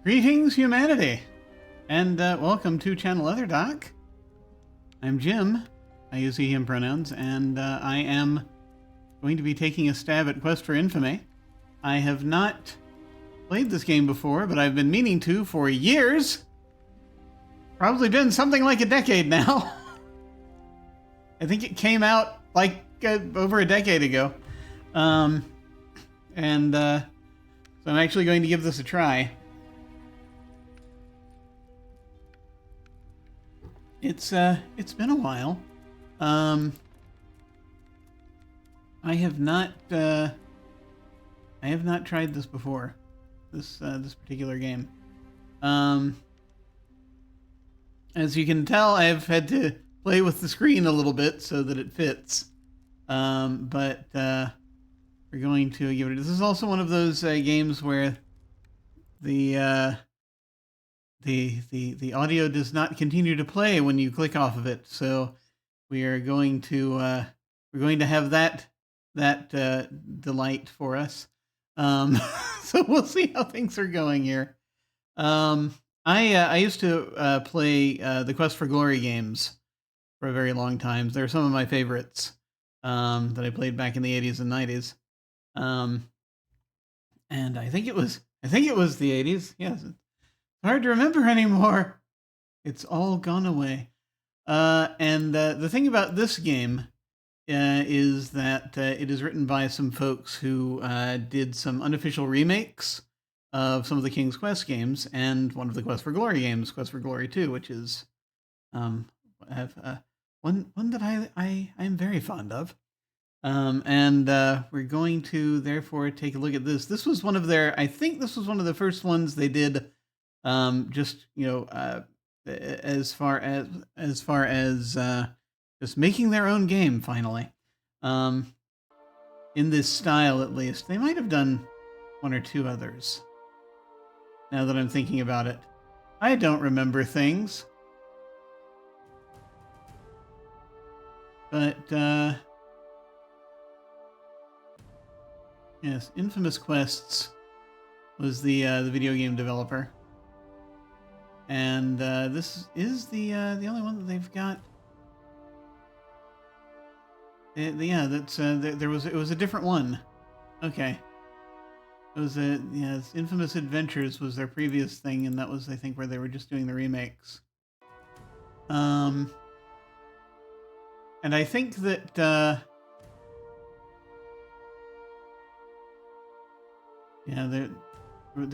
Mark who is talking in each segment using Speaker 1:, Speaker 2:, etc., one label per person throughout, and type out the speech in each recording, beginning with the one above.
Speaker 1: Greetings, humanity, and welcome to Channel Otherdoc. I'm Jim. I use he, him pronouns, and I am going to be taking a stab at Quest for Infamy. I have not played this game before, but I've been meaning to for years. Probably been something like a decade now. I think it came out like over a decade ago. So I'm actually going to give this a try. It's been a while. I have not tried this before. This particular game. As you can tell, I've had to play with the screen a little bit so that it fits. But we're going to give it. This is also one of those games where the audio does not continue to play when you click off of it. So we are going to have that delight for us. So we'll see how things are going here. I used to play the Quest for Glory games for a very long time. They're some of my favorites that I played back in the 80s and 90s. And I think it was the 80s. Yes. It's hard to remember anymore. It's all gone away. And the thing about this game is that it is written by some folks who did some unofficial remakes of some of the King's Quest games and one of the Quest for Glory games, Quest for Glory 2, which is one that I'm very fond of. And we're going to therefore take a look at this. This was one of their, I think this was one of the first ones they did, just, as far as just making their own game finally. In this style, at least. They might have done one or two others. Now that I'm thinking about it. I don't remember things. But, yes, Infamous Quests was the video game developer. And this is the only one that they've got. Yeah, that's it was a different one. Okay. It was Infamous Adventures was their previous thing, and that was, I think, where they were just doing the remakes. And I think that there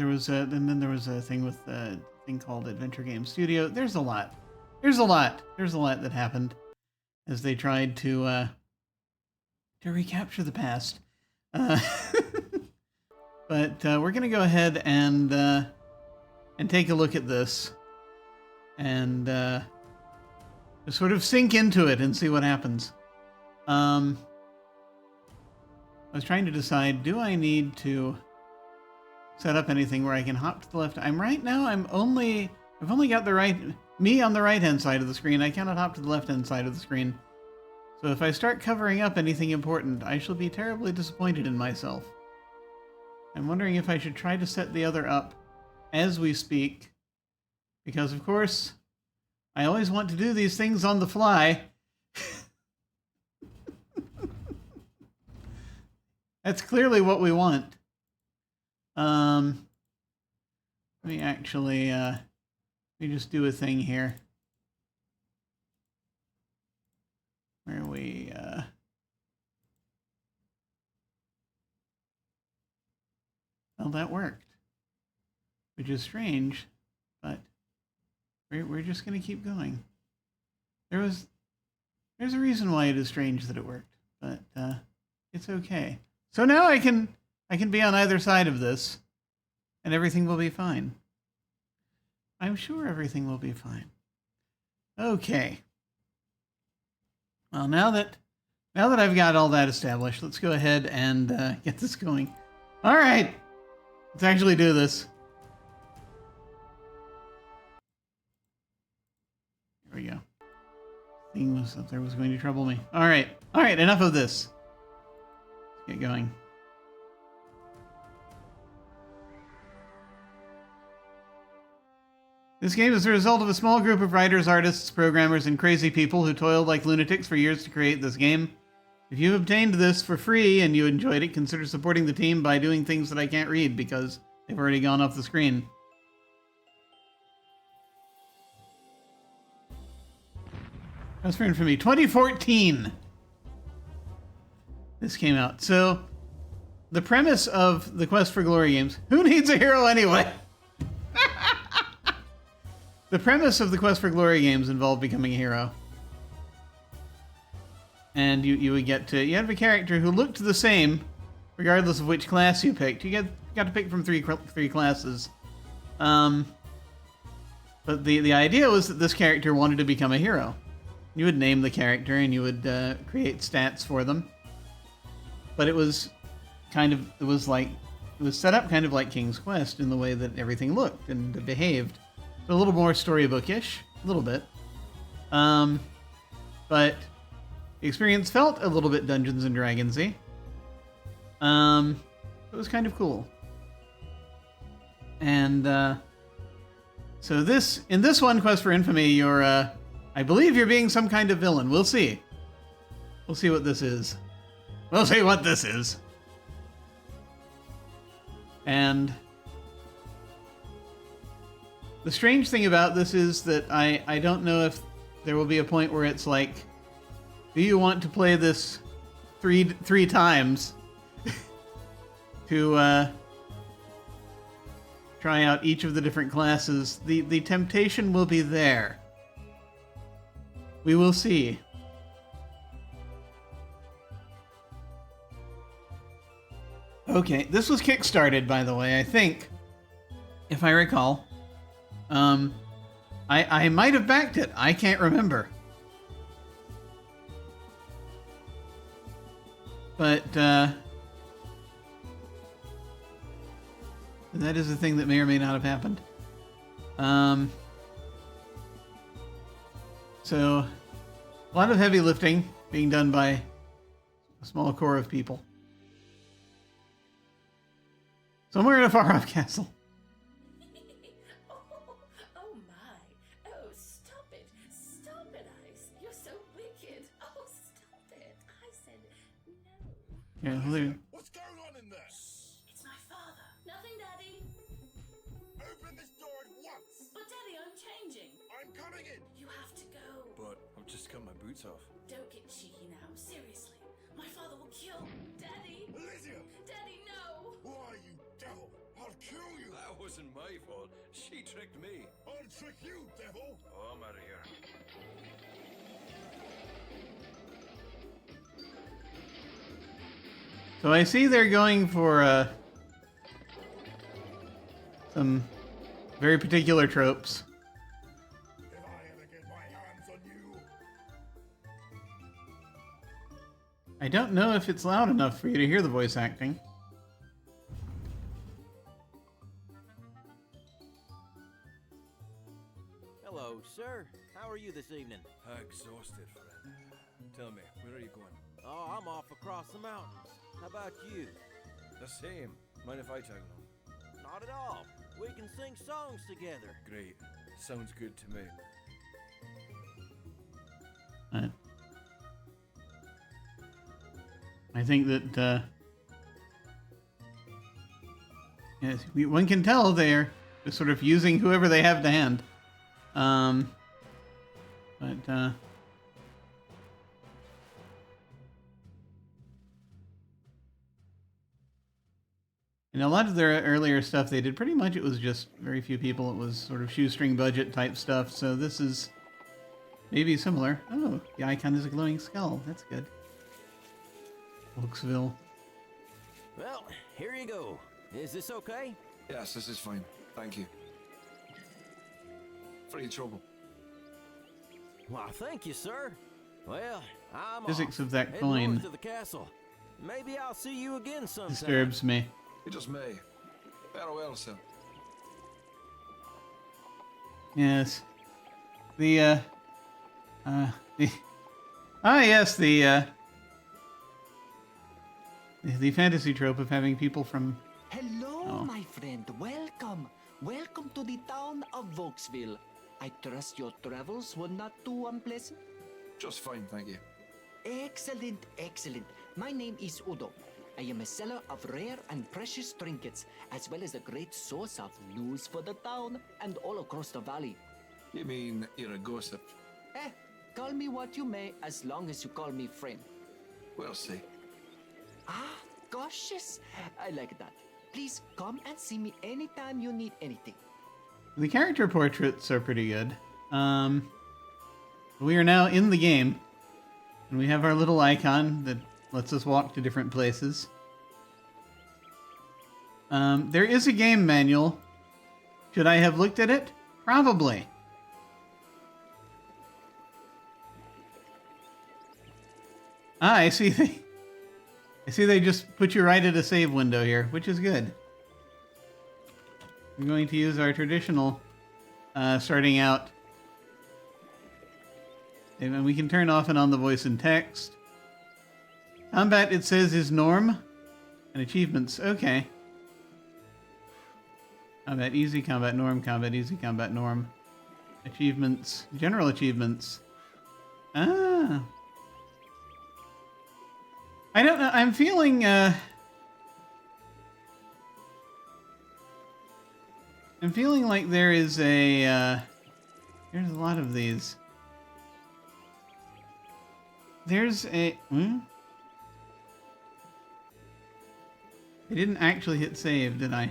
Speaker 1: was and then there was a thing with a thing called Adventure Game Studio. There's a lot that happened as they tried to recapture the past. But we're gonna go ahead and take a look at this and just sort of sink into it and see what happens. I was trying to decide, do I need to set up anything where I can hop to the left? I've only got me on the right hand side of the screen. I cannot hop to the left hand side of the screen. So if I start covering up anything important, I shall be terribly disappointed in myself. I'm wondering if I should try to set the other up as we speak, because of course I always want to do these things on the fly. That's clearly what we want. Let me actually, let me just do a thing here. Where we, well, that worked. Which is strange, but we're just going to keep going. There's a reason why it is strange that it worked, but it's okay. So now I can be on either side of this, and everything will be fine. I'm sure everything will be fine. Okay. Well, now that I've got all that established, let's go ahead and get this going. All right, let's actually do this. Here we go. Thing was up there was going to trouble me. All right, enough of this. Let's get going. This game is the result of a small group of writers, artists, programmers, and crazy people who toiled like lunatics for years to create this game. If you obtained this for free and you enjoyed it, consider supporting the team by doing things that I can't read because they've already gone off the screen. That's for Infamy. 2014! This came out. So, the premise of the Quest for Glory games... Who needs a hero anyway? The premise of the Quest for Glory games involved becoming a hero. And you would get to... You have a character who looked the same, regardless of which class you picked. You got to pick from three classes. But the idea was that this character wanted to become a hero. You would name the character and you would create stats for them. But it was set up kind of like King's Quest in the way that everything looked and behaved. A little more storybookish, a little bit. But the experience felt a little bit Dungeons and Dragons-y. It was kind of cool. And so in this one, Quest for Infamy, you're I believe you're being some kind of villain. We'll see. We'll see what this is. We'll see what this is. And the strange thing about this is that I don't know if there will be a point where it's like, do you want to play this three times to try out each of the different classes? The temptation will be there. We will see. Okay, this was kickstarted, by the way, I think, if I recall. I might have backed it. I can't remember. But, that is a thing that may or may not have happened. So, a lot of heavy lifting being done by a small core of people. Somewhere in a far-off castle.
Speaker 2: Oh my. Oh, stop it. Stop it, Ice. You're so wicked. Oh, stop it. I said no.
Speaker 1: Yeah,
Speaker 3: What's going on in there?
Speaker 2: It's my father. Nothing, Daddy.
Speaker 3: Open this door at once.
Speaker 2: But, Daddy, I'm changing.
Speaker 3: I'm coming in.
Speaker 2: You have to go.
Speaker 4: But I've just got my boots off.
Speaker 2: Don't get cheeky now. Seriously. My father will kill... Daddy.
Speaker 3: Lydia!
Speaker 2: Daddy, no.
Speaker 3: Why, you devil? I'll kill you.
Speaker 4: That wasn't my fault. She tricked me.
Speaker 3: I'll trick you, devil.
Speaker 4: Oh, I'm out of here.
Speaker 1: So I see they're going for some very particular tropes.
Speaker 3: If I ever get my hands on you.
Speaker 1: I don't know if it's loud enough for you to hear the voice acting.
Speaker 5: Hello, sir. How are you this evening?
Speaker 4: Exhausted, friend. Tell me, where are you going?
Speaker 5: Oh, I'm off across the mountains. How about you?
Speaker 4: The same. Mind if I tag along?
Speaker 5: Not at all. We can sing songs together.
Speaker 4: Great. Sounds good to me.
Speaker 1: I think that yes, one can tell they're just sort of using whoever they have to hand. But in a lot of their earlier stuff they did, pretty much it was just very few people. It was sort of shoestring budget type stuff. So this is maybe similar. Oh, the icon is a glowing skull. That's good. Volksville.
Speaker 5: Well, here you go. Is this okay?
Speaker 6: Yes, this is fine. Thank you. Free trouble.
Speaker 5: Well, thank you, sir. Well, I'm
Speaker 1: Physics
Speaker 5: off.
Speaker 1: of that
Speaker 5: Head
Speaker 1: coin
Speaker 5: north to the castle. Maybe I'll see you again sometime.
Speaker 1: disturbs me.
Speaker 6: You just may. Farewell, sir.
Speaker 1: Yes. The yes, the fantasy trope of having people from
Speaker 7: Hello,
Speaker 1: Oh.
Speaker 7: my friend. Welcome. Welcome to the town of Volksville. I trust your travels were not too unpleasant.
Speaker 6: Just fine, thank you.
Speaker 7: Excellent, excellent. My name is Udo. I am a seller of rare and precious trinkets, as well as a great source of news for the town and all across the valley.
Speaker 6: You mean you're a gossip?
Speaker 7: Call me what you may, as long as you call me friend.
Speaker 6: We'll see.
Speaker 7: Ah, cautious. I like that. Please come and see me anytime you need anything.
Speaker 1: The character portraits are pretty good. We are now in the game, and we have our little icon that lets us walk to different places. There is a game manual. Should I have looked at it? Probably. Ah, I see. They just put you right at a save window here, which is good. We're going to use our traditional starting out. And we can turn off and on the voice and text. Combat, it says, is norm. And achievements, okay. Combat easy, combat norm, combat easy, combat norm. Achievements, general achievements. Ah. I don't know, I'm feeling, like there is a, there's a lot of these. There's a, I didn't actually hit save, did I? I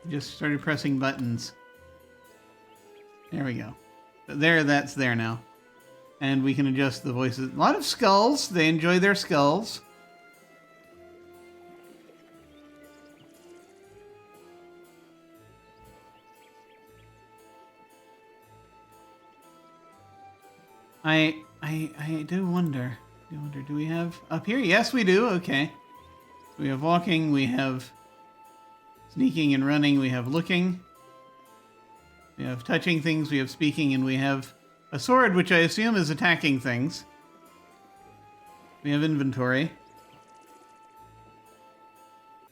Speaker 1: just started pressing buttons. There we go. There, that's there now. And we can adjust the voices. A lot of skulls. They enjoy their skulls. I do wonder. Do we have up here? Yes, we do. Okay. We have walking. We have sneaking and running. We have looking. We have touching things. We have speaking, and we have a sword, which I assume is attacking things. We have inventory.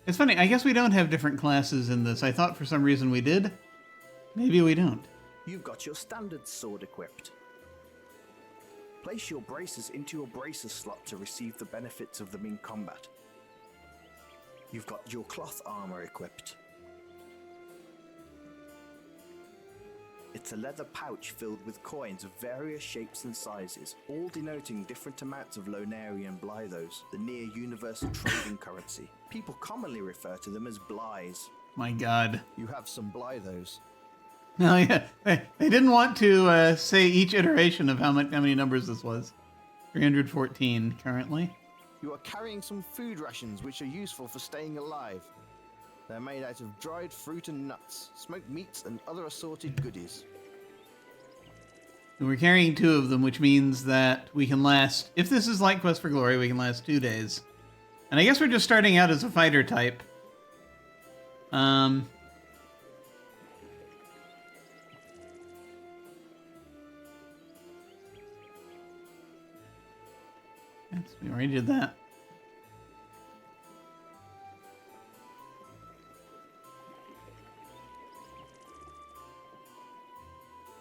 Speaker 1: It's funny, I guess we don't have different classes in this. I thought for some reason we did. Maybe we don't.
Speaker 8: You've got your standard sword equipped. Place your braces into your braces slot to receive the benefits of them in combat. You've got your cloth armor equipped. It's a leather pouch filled with coins of various shapes and sizes, all denoting different amounts of Lonarian Blythos, the near-universal trading currency. People commonly refer to them as Blyes.
Speaker 1: My God.
Speaker 8: You have some Blythos.
Speaker 1: No, yeah. They didn't want to say each iteration of how many numbers this was. 314 currently.
Speaker 8: You are carrying some food rations which are useful for staying alive. They're made out of dried fruit and nuts, smoked meats, and other assorted goodies.
Speaker 1: And we're carrying 2 of them, which means that we can last, if this is like Quest for Glory, we can last 2 days. And I guess we're just starting out as a fighter type. We already did that.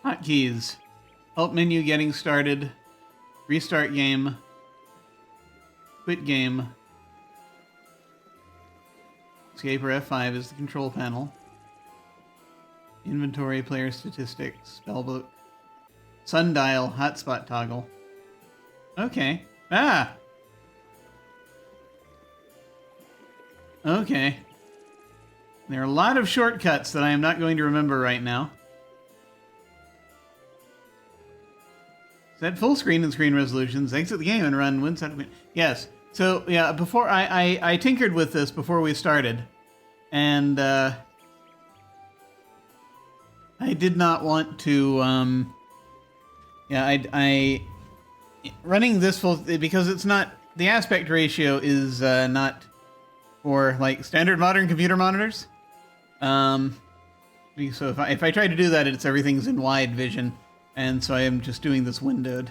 Speaker 1: Hotkeys. Help menu getting started. Restart game. Quit game. Escape or F5 is the control panel. Inventory, player statistics, spellbook. Sundial, hotspot toggle. Okay. Ah! Okay. There are a lot of shortcuts that I am not going to remember right now. Set full screen and screen resolutions, exit the game and run one set. Yes. So, yeah, before I tinkered with this before we started. And I did not want to I running this full, because it's not, the aspect ratio is not for like standard modern computer monitors. So if I try to do that, it's everything's in wide vision, and so I am just doing this windowed.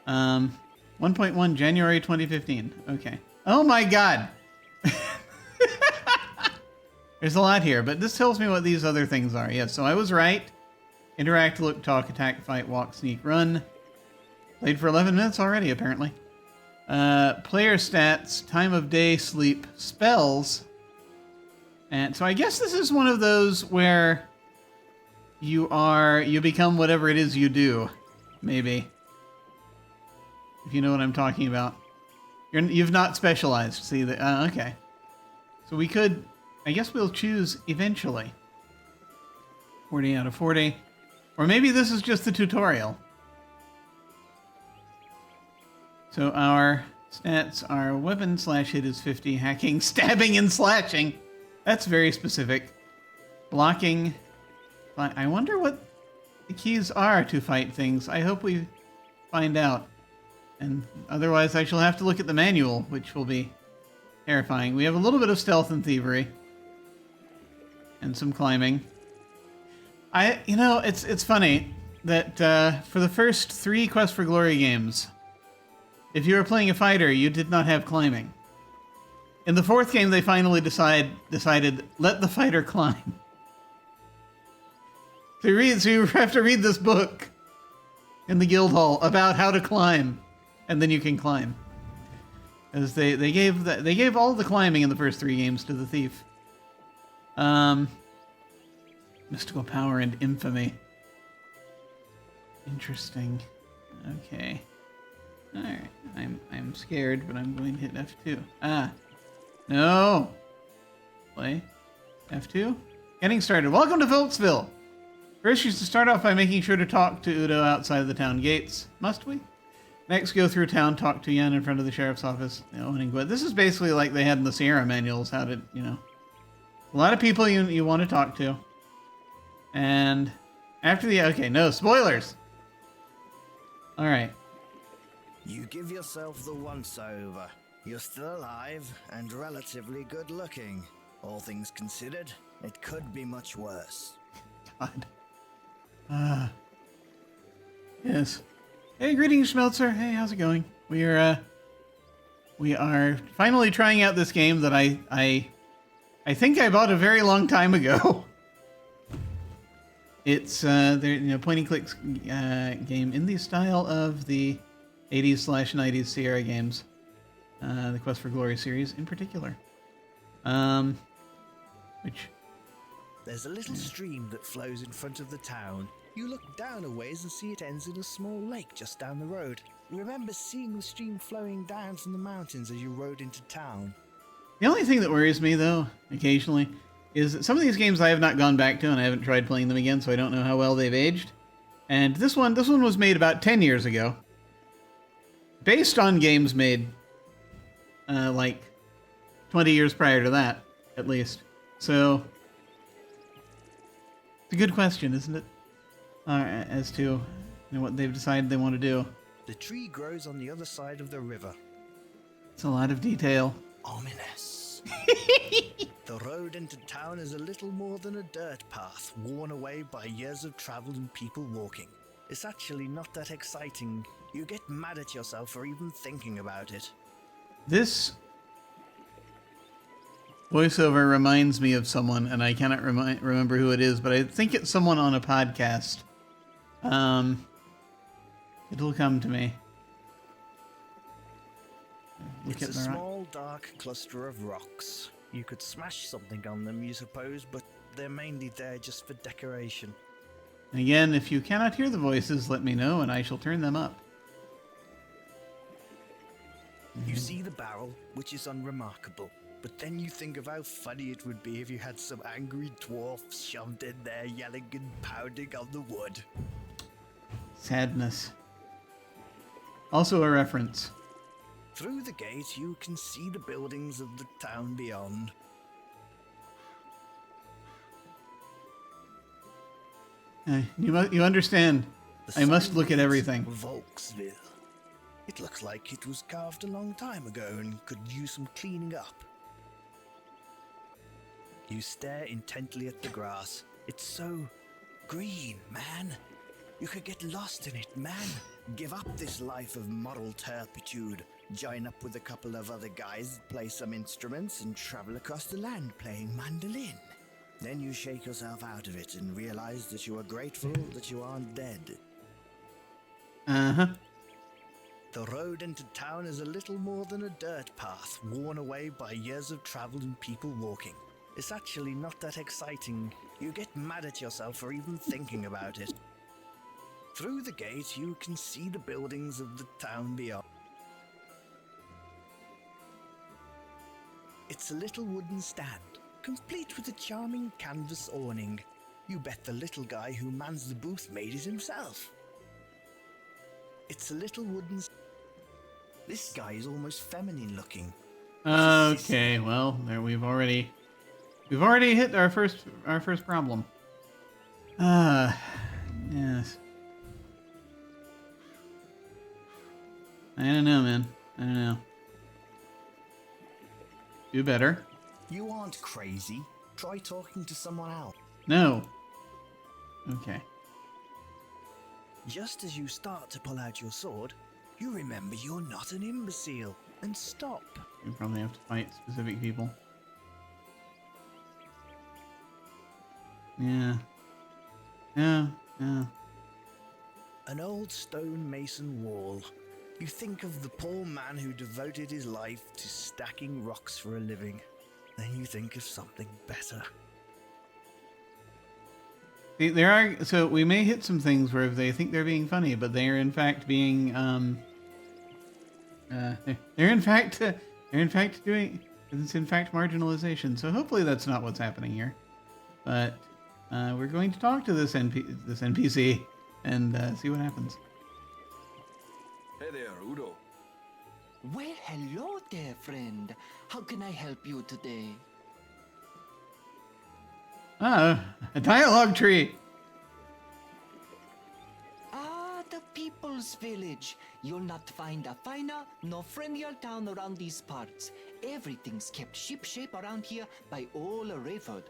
Speaker 1: 1.1 January 2015. Okay. Oh my God. There's a lot here, but this tells me what these other things are. Yeah, so I was right. Interact, look, talk, attack, fight, walk, sneak, run. Played for 11 minutes already, apparently. Player stats, time of day, sleep, spells. And so I guess this is one of those where you become whatever it is you do, maybe. If you know what I'm talking about. You've not specialized. See, okay. So we could, I guess we'll choose eventually. 40 out of 40. Or maybe this is just the tutorial. So our stats are weapon slash hit is 50, hacking, stabbing, and slashing. That's very specific. Blocking. I wonder what the keys are to fight things. I hope we find out. And otherwise I shall have to look at the manual, which will be terrifying. We have a little bit of stealth and thievery. And some climbing. It's funny that for the first 3 Quest for Glory games, if you were playing a fighter, you did not have climbing. In the 4th game, they finally decided, let the fighter climb. So you have to read this book in the guild hall about how to climb, and then you can climb. As they gave all the climbing in the first 3 games to the thief. Mystical power and infamy. Interesting. Okay. Alright. I'm scared, but I'm going to hit F2. Ah. No! Play. F2. Getting started. Welcome to Volksville! First, you should start off by making sure to talk to Udo outside of the town gates. Must we? Next, go through town, talk to Jan in front of the sheriff's office. This is basically like they had in the Sierra manuals, how to, a lot of people you want to talk to. And after okay, no, spoilers! Alright.
Speaker 8: You give yourself the once-over. You're still alive and relatively good-looking. All things considered, it could be much worse.
Speaker 1: God. Yes. Hey, greetings, Schmelzer. Hey, how's it going? We are finally trying out this game that I think I bought a very long time ago. It's point and click game in the style of the 80s/90s Sierra games, the Quest for Glory series in particular.
Speaker 8: There's a little stream that flows in front of the town. You look down a ways and see it ends in a small lake just down the road. You remember seeing the stream flowing down from the mountains as you rode into town.
Speaker 1: The only thing that worries me, though, occasionally, is that some of these games I have not gone back to, and I haven't tried playing them again, so I don't know how well they've aged. And this one was made about 10 years ago, based on games made like 20 years prior to that, at least. So it's a good question, isn't it? As to what they've decided they want to do.
Speaker 8: The tree grows on the other side of the river.
Speaker 1: It's a lot of detail.
Speaker 8: Ominous. The road into town is a little more than a dirt path, worn away by years of travel and people walking. It's actually not that exciting. You get mad at yourself for even thinking about it.
Speaker 1: This voiceover reminds me of someone, and I cannot remember who it is, but I think it's someone on a podcast. It'll come to me.
Speaker 8: It's a small, dark cluster of rocks. You could smash something on them, you suppose, but they're mainly there just for decoration.
Speaker 1: Again, if you cannot hear the voices, let me know, and I shall turn them up.
Speaker 8: You see the barrel, which is unremarkable, but then you think of how funny it would be if you had some angry dwarfs shoved in there yelling and pounding on the wood.
Speaker 1: Sadness. Also a reference.
Speaker 8: Through the gate, you can see the buildings of the town beyond.
Speaker 1: You understand. I must look at everything.
Speaker 8: Volksville. It looks like it was carved a long time ago and could use some cleaning up. You stare intently at the grass. It's so green, man. You could get lost in it, man. Give up this life of moral turpitude. Join up with a couple of other guys, play some instruments, and travel across the land playing mandolin. Then you shake yourself out of it and realize that you are grateful that you aren't dead.
Speaker 1: Uh-huh.
Speaker 8: The road into town is a little more than a dirt path, worn away by years of travel and people walking. It's actually not that exciting. You get mad at yourself for even thinking about it. Through the gate, you can see the buildings of the town beyond. It's a little wooden stand, complete with a charming canvas awning. You bet the little guy who mans the booth made it himself. It's a little wooden... This guy is almost feminine looking.
Speaker 1: Okay, well, there we've already hit our first problem. Yes. I don't know, man. I don't know. Do better.
Speaker 8: You aren't crazy. Try talking to someone else.
Speaker 1: No. Okay.
Speaker 8: Just as you start to pull out your sword, you remember you're not an imbecile and stop.
Speaker 1: You probably have to fight specific people. Yeah. Yeah. Yeah.
Speaker 8: An old stone mason wall. You think of the poor man who devoted his life to stacking rocks for a living. Then you think of something better.
Speaker 1: See, so we may hit some things where they think they're being funny, but they are in fact being they're in fact doing, it's in fact marginalization. So hopefully that's not what's happening here. But we're going to talk to this NPC and see what happens.
Speaker 6: Hey there, Udo.
Speaker 7: Well, hello there, friend. How can I help you today?
Speaker 1: A dialogue tree.
Speaker 7: Ah, the People's Village. You'll not find a finer nor friendlier town around these parts. Everything's kept shipshape around here by old Rayford.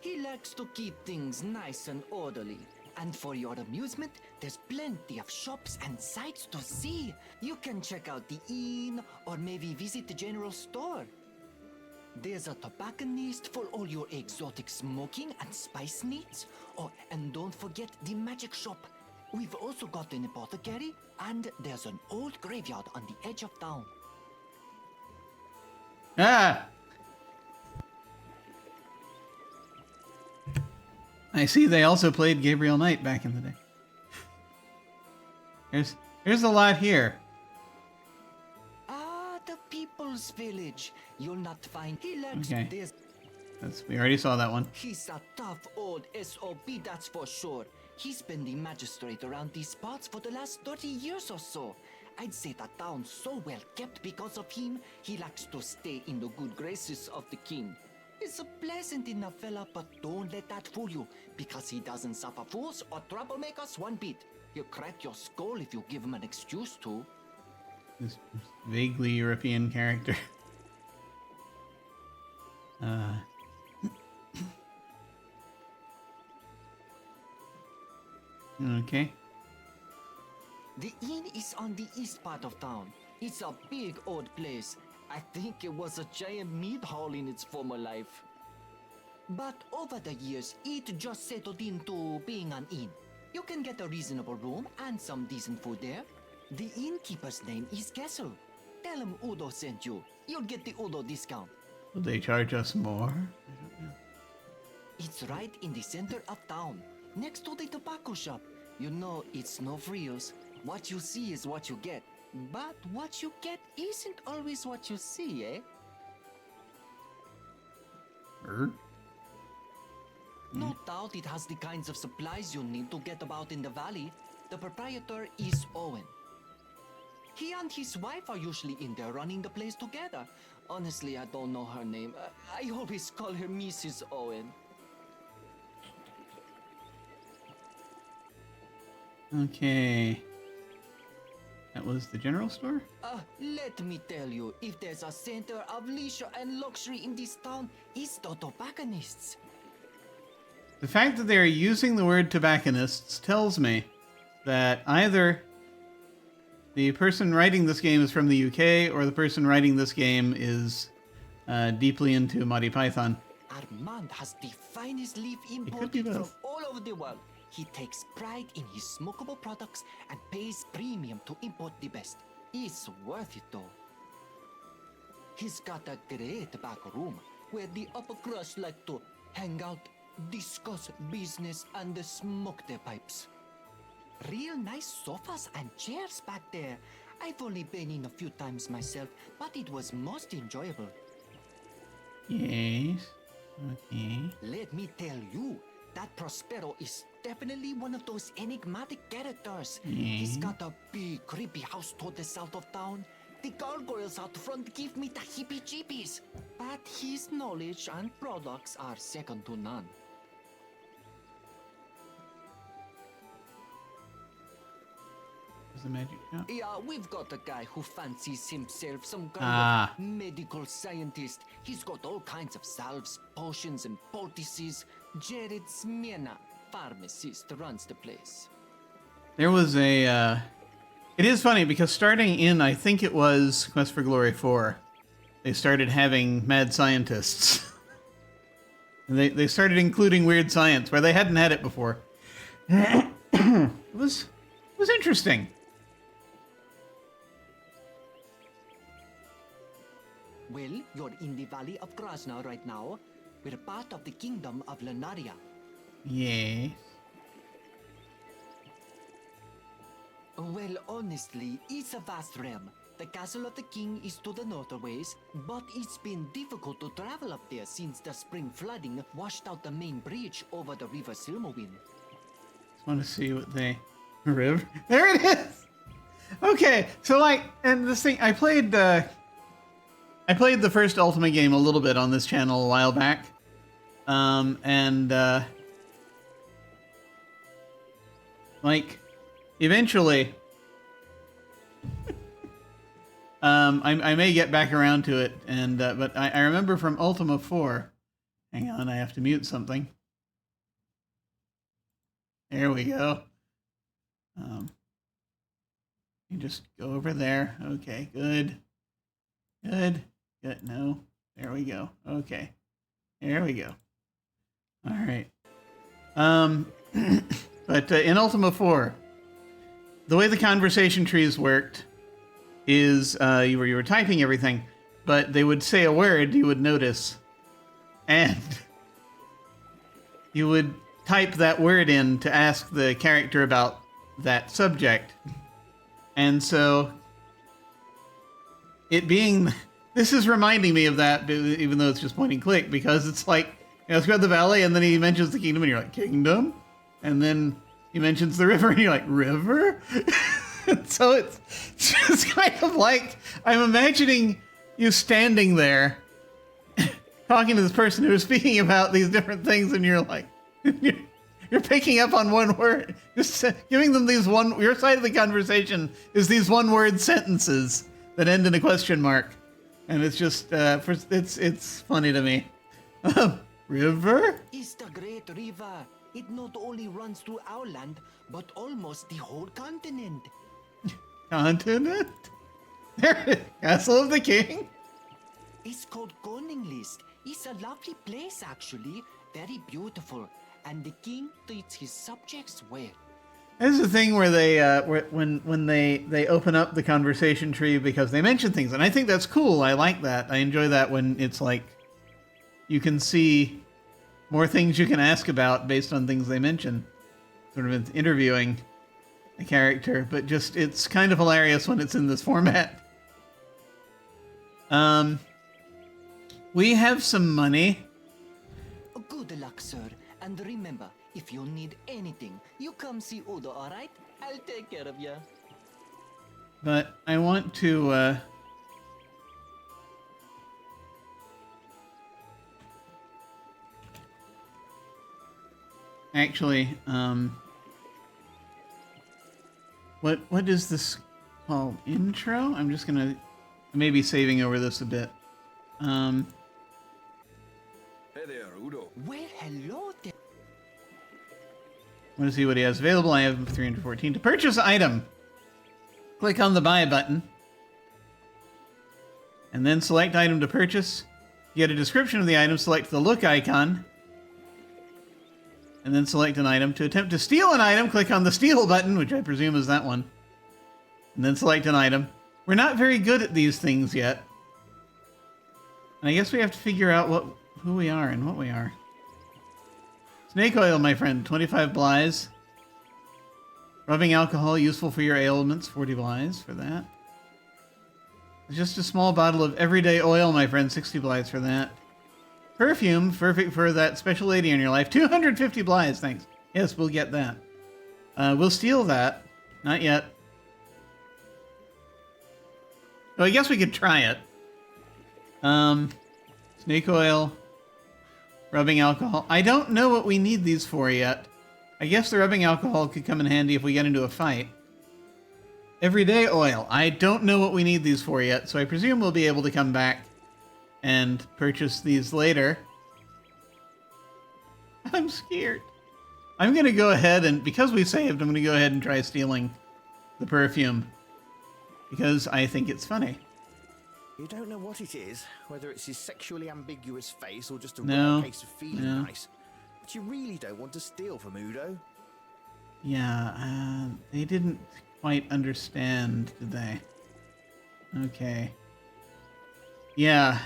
Speaker 7: He likes to keep things nice and orderly. And for your amusement, there's plenty of shops and sights to see. You can check out the inn or maybe visit the general store. There's a tobacconist for all your exotic smoking and spice needs. Oh, and don't forget the magic shop. We've also got an apothecary, and there's an old graveyard on the edge of town.
Speaker 1: Ah! I see they also played Gabriel Knight back in the day. There's a lot here.
Speaker 7: Ah, the People's Village. You'll not find... He likes
Speaker 1: Okay.
Speaker 7: this.
Speaker 1: We already saw that one.
Speaker 7: He's a tough old SOB, that's for sure. He's been the magistrate around these parts for the last 30 years or so. I'd say the town's so well kept because of him, he likes to stay in the good graces of the king. He's a pleasant enough fella, but don't let that fool you, because he doesn't suffer fools or troublemakers one bit. He'll crack your skull if you give him an excuse to.
Speaker 1: This vaguely European character. Okay.
Speaker 7: The inn is on the east part of town. It's a big old place. I think it was a giant meat hall in its former life. But over the years, it just settled into being an inn. You can get a reasonable room and some decent food there. The innkeeper's name is Kessel. Tell him Udo sent you. You'll get the Udo discount.
Speaker 1: Will they charge us more?
Speaker 7: It's right in the center of town, next to the tobacco shop. You know, it's no frills. What you see is what you get. But what you get isn't always what you see, eh? No doubt it has the kinds of supplies you need to get about in the valley. The proprietor is Owen. He and his wife are usually in there running the place together. Honestly, I don't know her name. I always call her Mrs. Owen.
Speaker 1: Okay. That was the general store?
Speaker 7: Let me tell you, if there's a center of leisure and luxury in this town, it's the tobacconists.
Speaker 1: The fact that they're using the word tobacconists tells me that either the person writing this game is from the UK, or the person writing this game is deeply into Monty Python.
Speaker 7: Armand has the finest leaf
Speaker 1: could be
Speaker 7: imported from
Speaker 1: both.
Speaker 7: all over the world. He takes pride in his smokable products and pays premium to import the best. It's worth it though. He's got a great back room where the upper crust like to hang out, discuss business, and smoke their pipes. Real nice sofas and chairs back there. I've only been in a few times myself, but it was most enjoyable.
Speaker 1: Yes. Okay.
Speaker 7: Let me tell you, that Prospero is definitely one of those enigmatic characters. He's got a big, creepy house toward the south of town. The gargoyles out front give me the heebie-jeebies. But his knowledge and products are second to none.
Speaker 1: Is the magic shop?
Speaker 7: Yeah, we've got a guy who fancies himself some kind of medical scientist. He's got all kinds of salves, potions, and poultices. Jared Smyrna, pharmacist, runs the place.
Speaker 1: There was a. It is funny because starting in, I think it was Quest for Glory 4, they started having mad scientists. They started including weird science where they hadn't had it before. It was interesting.
Speaker 7: Well, you're in the Valley of Krasna right now. We're part of the Kingdom of Lunaria.
Speaker 1: Yes.
Speaker 7: Well, honestly, it's a vast realm. The castle of the king is to the northways, but it's been difficult to travel up there since the spring flooding washed out the main bridge over the river Silmowin.
Speaker 1: Just want to see what they... River? There it is! Okay, so like, and this thing, I played the first Ultima game a little bit on this channel a while back. Like, eventually, I may get back around to it, and but I remember from Ultima 4. Hang on, I have to mute something. There we go. You just go over there. Okay, good. Good. Good. No. There we go. Okay. There we go. All right. But in Ultima 4, the way the conversation trees worked is you were typing everything, but they would say a word you would notice, and you would type that word in to ask the character about that subject. And so it being, this is reminding me of that, even though it's just point and click, because it's like, let's go to the valley, and then he mentions the kingdom, and you're like, kingdom? And then he mentions the river, and you're like, river? So it's just kind of like, I'm imagining you standing there talking to this person who is speaking about these different things, and you're like, you're picking up on one word, just giving them these your side of the conversation is these one-word sentences that end in a question mark. And it's just, it's funny to me. River?
Speaker 7: It's the great river. It not only runs through our land, but almost the whole continent.
Speaker 1: Continent? There it is. Castle of the King?
Speaker 7: It's called Koninglist. It's a lovely place, actually. Very beautiful. And the king treats his subjects well.
Speaker 1: This is the thing where they, when they open up the conversation tree because they mention things, and I think that's cool. I like that. I enjoy that when it's like you can see more things you can ask about based on things they mention, sort of interviewing a character. But just it's kind of hilarious when it's in this format. We have some money.
Speaker 7: Good luck, sir. And remember, if you need anything, you come see Udo, alright? I'll take care of you.
Speaker 1: But I want to, actually, what is this called? Intro? I'm just gonna maybe saving over this a bit.
Speaker 6: Hey there, Udo.
Speaker 7: Well, hello there.
Speaker 1: Want to see what he has available? I have 314 to purchase item. Click on the buy button. And then select item to purchase. You get a description of the item, select the look icon. And then select an item. To attempt to steal an item, click on the steal button, which I presume is that one. And then select an item. We're not very good at these things yet. And I guess we have to figure out who we are and what we are. Snake oil, my friend, 25 blighs. Rubbing alcohol, useful for your ailments, 40 blighs for that. Just a small bottle of everyday oil, my friend, 60 blighs for that. Perfume, perfect for that special lady in your life, 250 blighs, thanks. Yes, we'll get that. We'll steal that. Not yet. Oh, I guess we could try it. Snake oil, rubbing alcohol. I don't know what we need these for yet. I guess the rubbing alcohol could come in handy if we get into a fight. Everyday oil. I don't know what we need these for yet, so I presume we'll be able to come back and purchase these later. I'm scared. I'm going to go ahead and, because we saved, I'm going to go ahead and try stealing the perfume. Because I think it's funny.
Speaker 8: You don't know what it is, whether it's his sexually ambiguous face or just a
Speaker 1: No,
Speaker 8: rare case of feeling
Speaker 1: no.
Speaker 8: nice. But you really don't want to steal from Udo.
Speaker 1: Yeah, they didn't quite understand, did they? Okay. Yeah.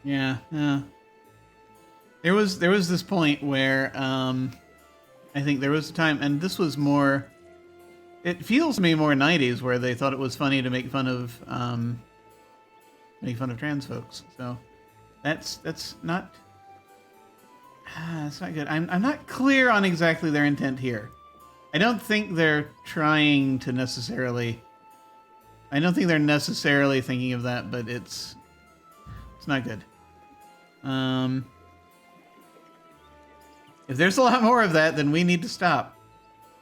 Speaker 1: Yeah, There was this point where, I think there was a time, and this was more, it feels to me more 90s, where they thought it was funny to make fun of trans folks. So that's not that's not good. I'm not clear on exactly their intent here. I don't think they're trying to necessarily. I don't think they're necessarily thinking of that, but it's not good. If there's a lot more of that, then we need to stop.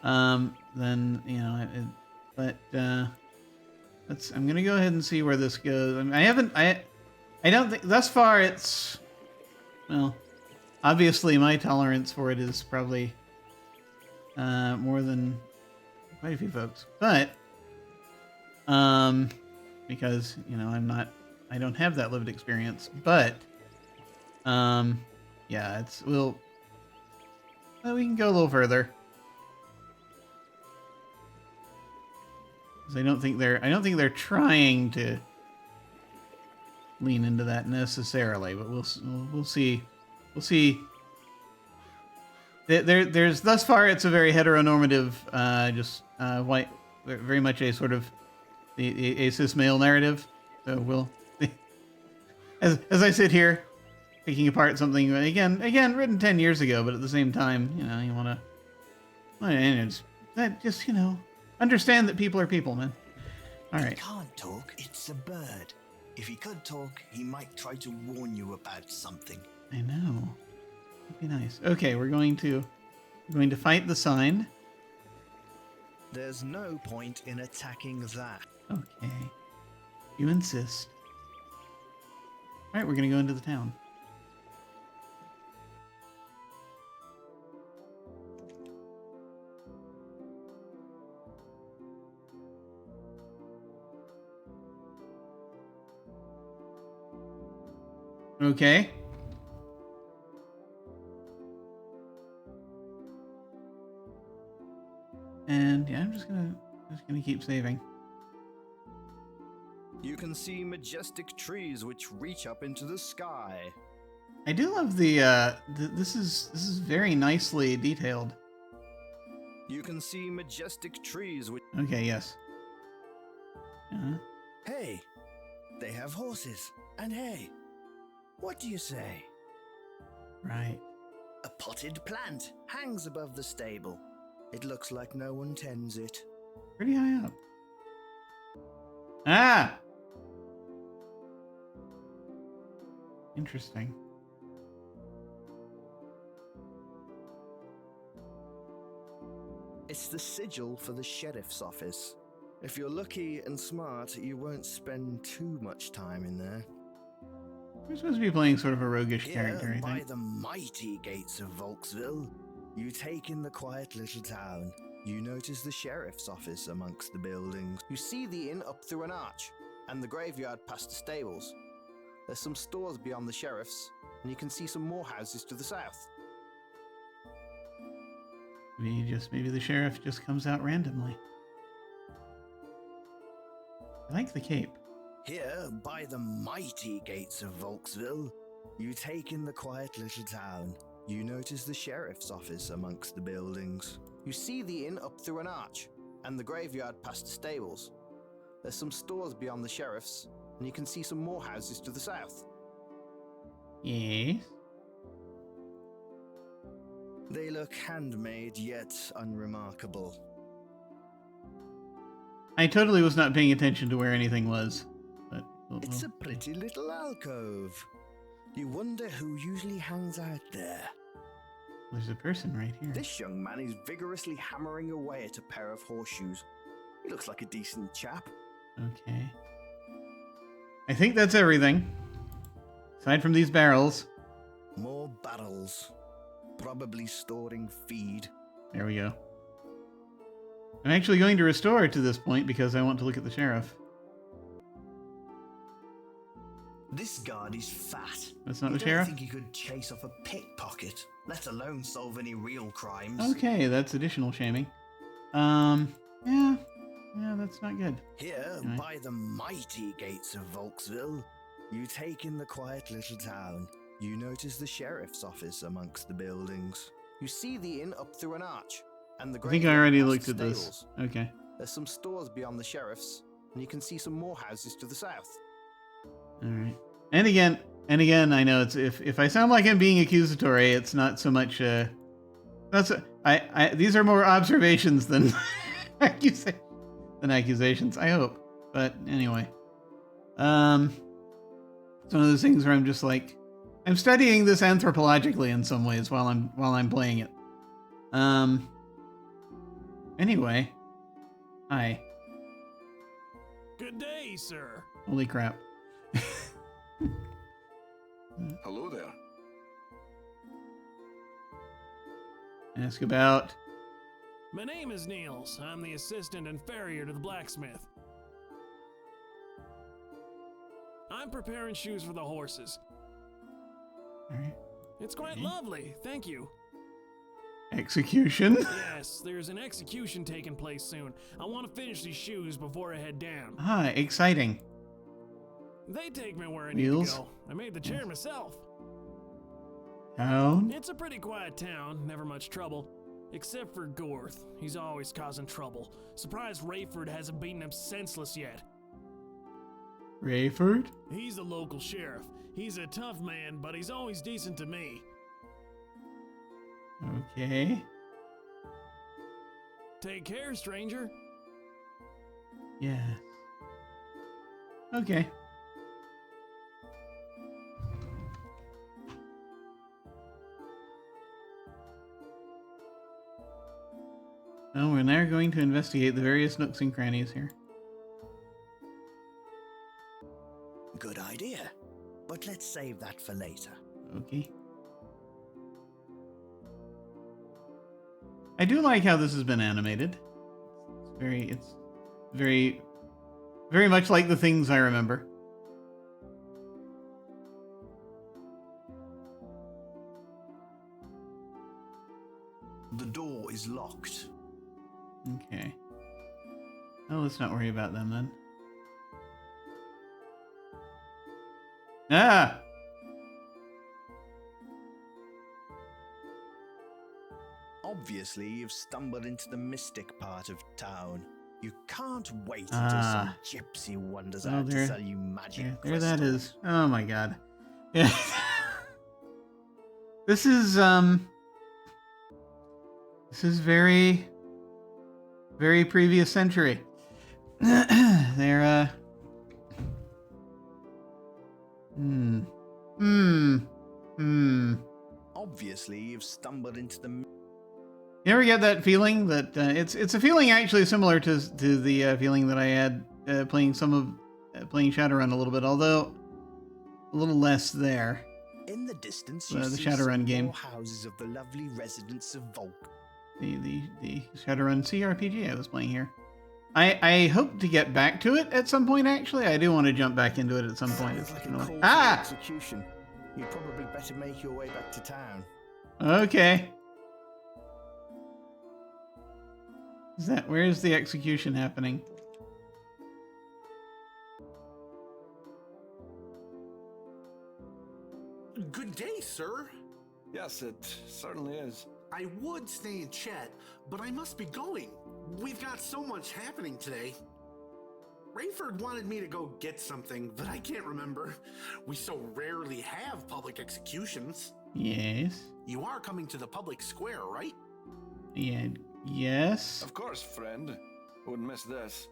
Speaker 1: Then you know, I'm gonna go ahead and see where this goes. I mean, I don't think thus far it's, well, obviously my tolerance for it is probably more than quite a few folks, but because you know I don't have that lived experience, but yeah, well, we can go a little further. I don't think they're trying to lean into that necessarily, but we'll see. We'll see. There's thus far it's a very heteronormative, just white, very much a sort of a cis male narrative. So we'll, as I sit here, picking apart something again written 10 years ago, but at the same time, you know, you want to, you know. Understand that people are people, man. All right.
Speaker 8: He can't talk. It's a bird. If he could talk, he might try to warn you about something.
Speaker 1: I know. That'd be nice. Okay, we're going to fight the sign.
Speaker 8: There's no point in attacking that.
Speaker 1: Okay. You insist. All right, we're going to go into the town. Okay. And yeah, I'm just gonna keep saving.
Speaker 8: You can see majestic trees which reach up into the sky.
Speaker 1: I do love the this is very nicely detailed.
Speaker 8: You can see majestic trees which...
Speaker 1: Okay, yes.
Speaker 8: Hey, they have horses. And hey, what do you say?
Speaker 1: Right.
Speaker 8: A potted plant hangs above the stable. It looks like no one tends it.
Speaker 1: Pretty high up. Ah! Interesting.
Speaker 8: It's the sigil for the sheriff's office. If you're lucky and smart, you won't spend too much time in there.
Speaker 1: We're supposed to be playing sort of a roguish character, I
Speaker 8: By
Speaker 1: think.
Speaker 8: the mighty gates of Volksville, you take in the quiet little town. You notice the sheriff's office amongst the buildings. You see the inn up through an arch, and the graveyard past the stables. There's some stores beyond the sheriff's, and you can see some more houses to the south.
Speaker 1: Maybe the sheriff just comes out randomly. I like the cape.
Speaker 8: Here, by the mighty gates of Volksville, you take in the quiet little town. You notice the sheriff's office amongst the buildings. You see the inn up through an arch, and the graveyard past the stables. There's some stores beyond the sheriff's, and you can see some more houses to the south.
Speaker 1: Yes.
Speaker 8: They look handmade, yet unremarkable.
Speaker 1: I totally was not paying attention to where anything was. But
Speaker 8: It's a pretty little alcove. You wonder who usually hangs out there.
Speaker 1: there's a person right here.
Speaker 8: This young man is vigorously hammering away at a pair of horseshoes. He looks like a decent chap.
Speaker 1: Okay. I think that's everything. Aside from these barrels.
Speaker 8: More barrels. Probably storing feed.
Speaker 1: There we go. I'm actually going to restore to this point because I want to look at the sheriff.
Speaker 8: This guard is fat.
Speaker 1: That's not
Speaker 8: You
Speaker 1: the
Speaker 8: don't
Speaker 1: sheriff?
Speaker 8: think he could chase off a pickpocket, let alone solve any real crimes.
Speaker 1: Okay, that's additional shaming. Yeah, that's not good.
Speaker 8: Here,
Speaker 1: Anyway.
Speaker 8: by the mighty gates of Volksville, you take in the quiet little town. You notice the sheriff's office amongst the buildings. You see the inn up through an arch, and the
Speaker 1: I think I
Speaker 8: graveyard
Speaker 1: already
Speaker 8: past
Speaker 1: looked
Speaker 8: the
Speaker 1: at this.
Speaker 8: stables.
Speaker 1: Okay.
Speaker 8: There's some stores beyond the sheriff's, and you can see some more houses to the south.
Speaker 1: All right. And again, I know it's if I sound like I'm being accusatory, it's not so much. These are more observations than accusations. I hope, but anyway, it's one of those things where I'm just like, I'm studying this anthropologically in some ways while I'm playing it. Anyway, hi.
Speaker 9: Good day, sir.
Speaker 1: Holy crap.
Speaker 6: Hello there.
Speaker 1: Ask about.
Speaker 9: My name is Niels. I'm the assistant and farrier to the blacksmith. I'm preparing shoes for the horses.
Speaker 1: All right.
Speaker 9: It's quite
Speaker 1: Okay.
Speaker 9: lovely, thank you.
Speaker 1: Execution.
Speaker 9: Yes, there's an execution taking place soon. I want to finish these shoes before I head down.
Speaker 1: Ah, exciting.
Speaker 9: They take me where I
Speaker 1: Wheels?
Speaker 9: need to go. I made the chair
Speaker 1: Yes.
Speaker 9: myself.
Speaker 1: Town.
Speaker 9: It's a pretty quiet town, never much trouble. Except for Gorth. He's always causing trouble. Surprised Rayford hasn't beaten him senseless yet.
Speaker 1: Rayford.
Speaker 9: He's the local sheriff. He's a tough man, but he's always decent to me.
Speaker 1: Okay.
Speaker 9: Take care, stranger.
Speaker 1: Yes. Okay. Well, we're now going to investigate the various nooks and crannies here.
Speaker 8: Good idea. But let's save that for later.
Speaker 1: Okay. I do like how this has been animated. It's very, very much like the things I remember.
Speaker 8: The door is locked.
Speaker 1: Okay. Oh, let's not worry about them then. Ah!
Speaker 8: Obviously, you've stumbled into the mystic part of town. You can't wait until some gypsy wanders
Speaker 1: Oh,
Speaker 8: out
Speaker 1: there-
Speaker 8: to sell you magic
Speaker 1: There that
Speaker 8: crystals.
Speaker 1: is. Oh my god. Yeah. This is very, very previous century. They're
Speaker 8: Obviously, you've stumbled into the
Speaker 1: You ever get that feeling that it's a feeling actually similar to the feeling that I had playing playing Shadowrun a little bit, although a little less there.
Speaker 8: In the distance,
Speaker 1: The
Speaker 8: you see
Speaker 1: Shadowrun
Speaker 8: some
Speaker 1: game.
Speaker 8: more houses of the lovely residents of Volk.
Speaker 1: the Shadowrun CRPG I was playing here. I hope to get back to it at some point. Actually, I do want to jump back into it at some point.
Speaker 8: Sounds like a
Speaker 1: annoying.
Speaker 8: call
Speaker 1: Ah!
Speaker 8: to execution. You'd probably better make your way back to town.
Speaker 1: Okay. Where is the execution happening?
Speaker 10: Good day, sir.
Speaker 4: Yes, it certainly is.
Speaker 10: I would stay and chat, but I must be going. We've got so much happening today. Rayford wanted me to go get something, but I can't remember. We so rarely have public executions.
Speaker 1: Yes.
Speaker 10: You are coming to the public square, right?
Speaker 1: Yeah. Yes.
Speaker 4: Of course, friend. Wouldn't miss this.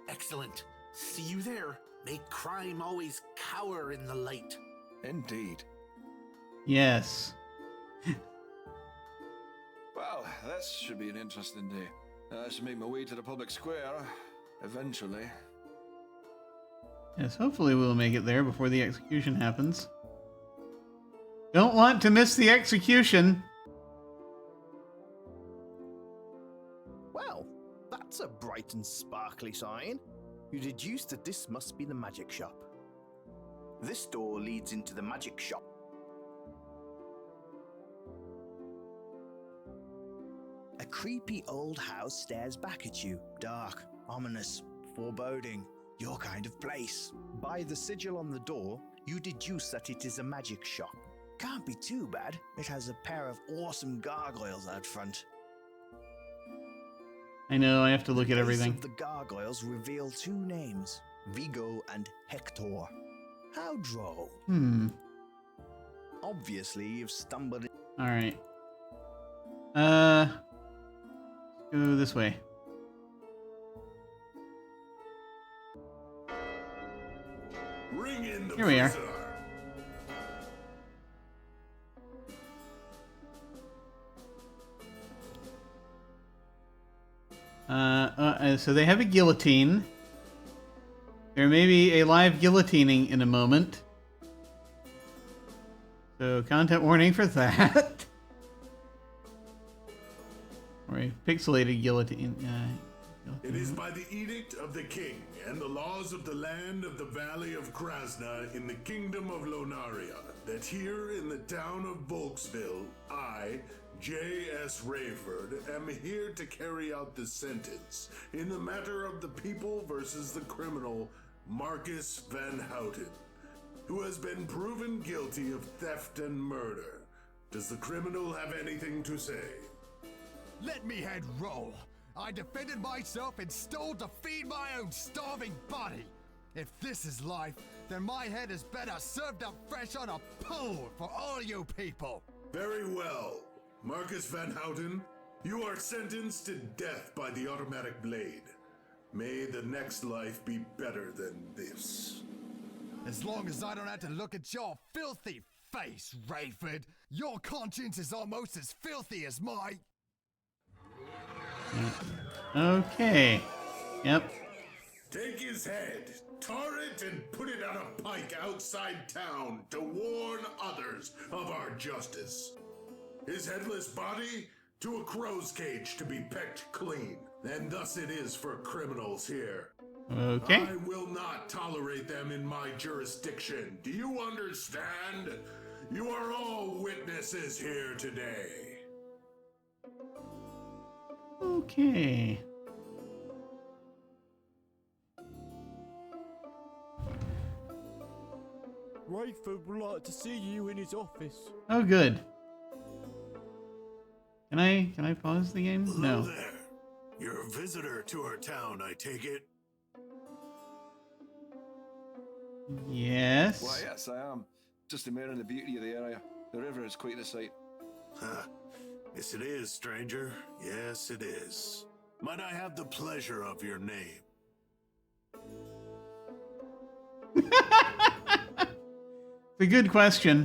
Speaker 10: Excellent. See you there. Make crime always cower in the light.
Speaker 4: Indeed.
Speaker 1: Yes.
Speaker 4: Well, that should be an interesting day. I should make my way to the public square, eventually.
Speaker 1: Yes, hopefully we'll make it there before the execution happens. Don't want to miss the execution.
Speaker 8: Well, that's a bright and sparkly sign. You deduce that this must be the magic shop. This door leads into the magic shop. A creepy old house stares back at you. Dark, ominous, foreboding. Your kind of place. By the sigil on the door, you deduce that it is a magic shop. Can't be too bad. It has a pair of awesome gargoyles out front.
Speaker 1: I know, I have to look at
Speaker 8: The
Speaker 1: everything.
Speaker 8: face of the gargoyles reveal two names, Vigo and Hector. How droll. Obviously, you've stumbled in.
Speaker 1: Alright. Go this way.
Speaker 3: Bring in the
Speaker 1: Here we are.
Speaker 3: prisoner.
Speaker 1: So they have a guillotine. There may be a live guillotining in a moment. So content warning for that. Or a pixelated guillotine.
Speaker 3: It is by the edict of the king and the laws of the land of the valley of Krasna in the kingdom of Lonaria that here in the town of Volksville, I, J.S. Rayford, am here to carry out the sentence in the matter of the people versus the criminal Marcus Van Houten, who has been proven guilty of theft and murder. Does the criminal have anything to say?
Speaker 11: Let me head roll. I defended myself and stole to feed my own starving body. If this is life, then my head is better served up fresh on a pole for all you people.
Speaker 3: Very well. Marcus Van Houten, you are sentenced to death by the automatic blade. May the next life be better than this.
Speaker 11: As long as I don't have to look at your filthy face, Rayford, your conscience is almost as filthy as my...
Speaker 1: Okay. Yep.
Speaker 3: Take his head, tar it, and put it on a pike outside town to warn others of our justice. His headless body to a crow's cage to be pecked clean. And thus it is for criminals here.
Speaker 1: Okay.
Speaker 3: I will not tolerate them in my jurisdiction. Do you understand? You are all witnesses here today.
Speaker 1: Okay.
Speaker 12: Rayford would like to see you in his office.
Speaker 1: Oh, good. Can I pause the game?
Speaker 3: Hello
Speaker 1: No.
Speaker 3: there. You're a visitor to our town, I take it?
Speaker 1: Yes.
Speaker 4: Why, yes, I am. Just admiring the beauty of the area. The river is quite the sight.
Speaker 3: Huh. Yes, it is, stranger. Yes, it is. Might I have the pleasure of your name?
Speaker 1: It's a good question.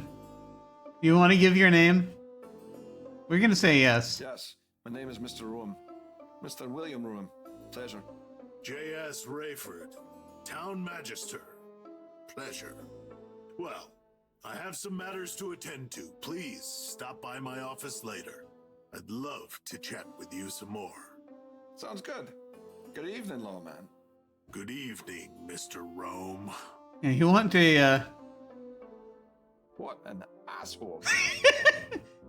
Speaker 1: Do you want to give your name? We're going to say yes.
Speaker 4: Yes, my name is Mr. Roehm. Mr. William Roehm. Pleasure.
Speaker 3: J.S. Rayford, Town Magister. Pleasure. Well, I have some matters to attend to. Please stop by my office later. I'd love to chat with you some more.
Speaker 4: Sounds good. Good evening, lawman.
Speaker 3: Good evening, Mr. Roehm.
Speaker 1: Yeah, you want to
Speaker 4: What an asshole.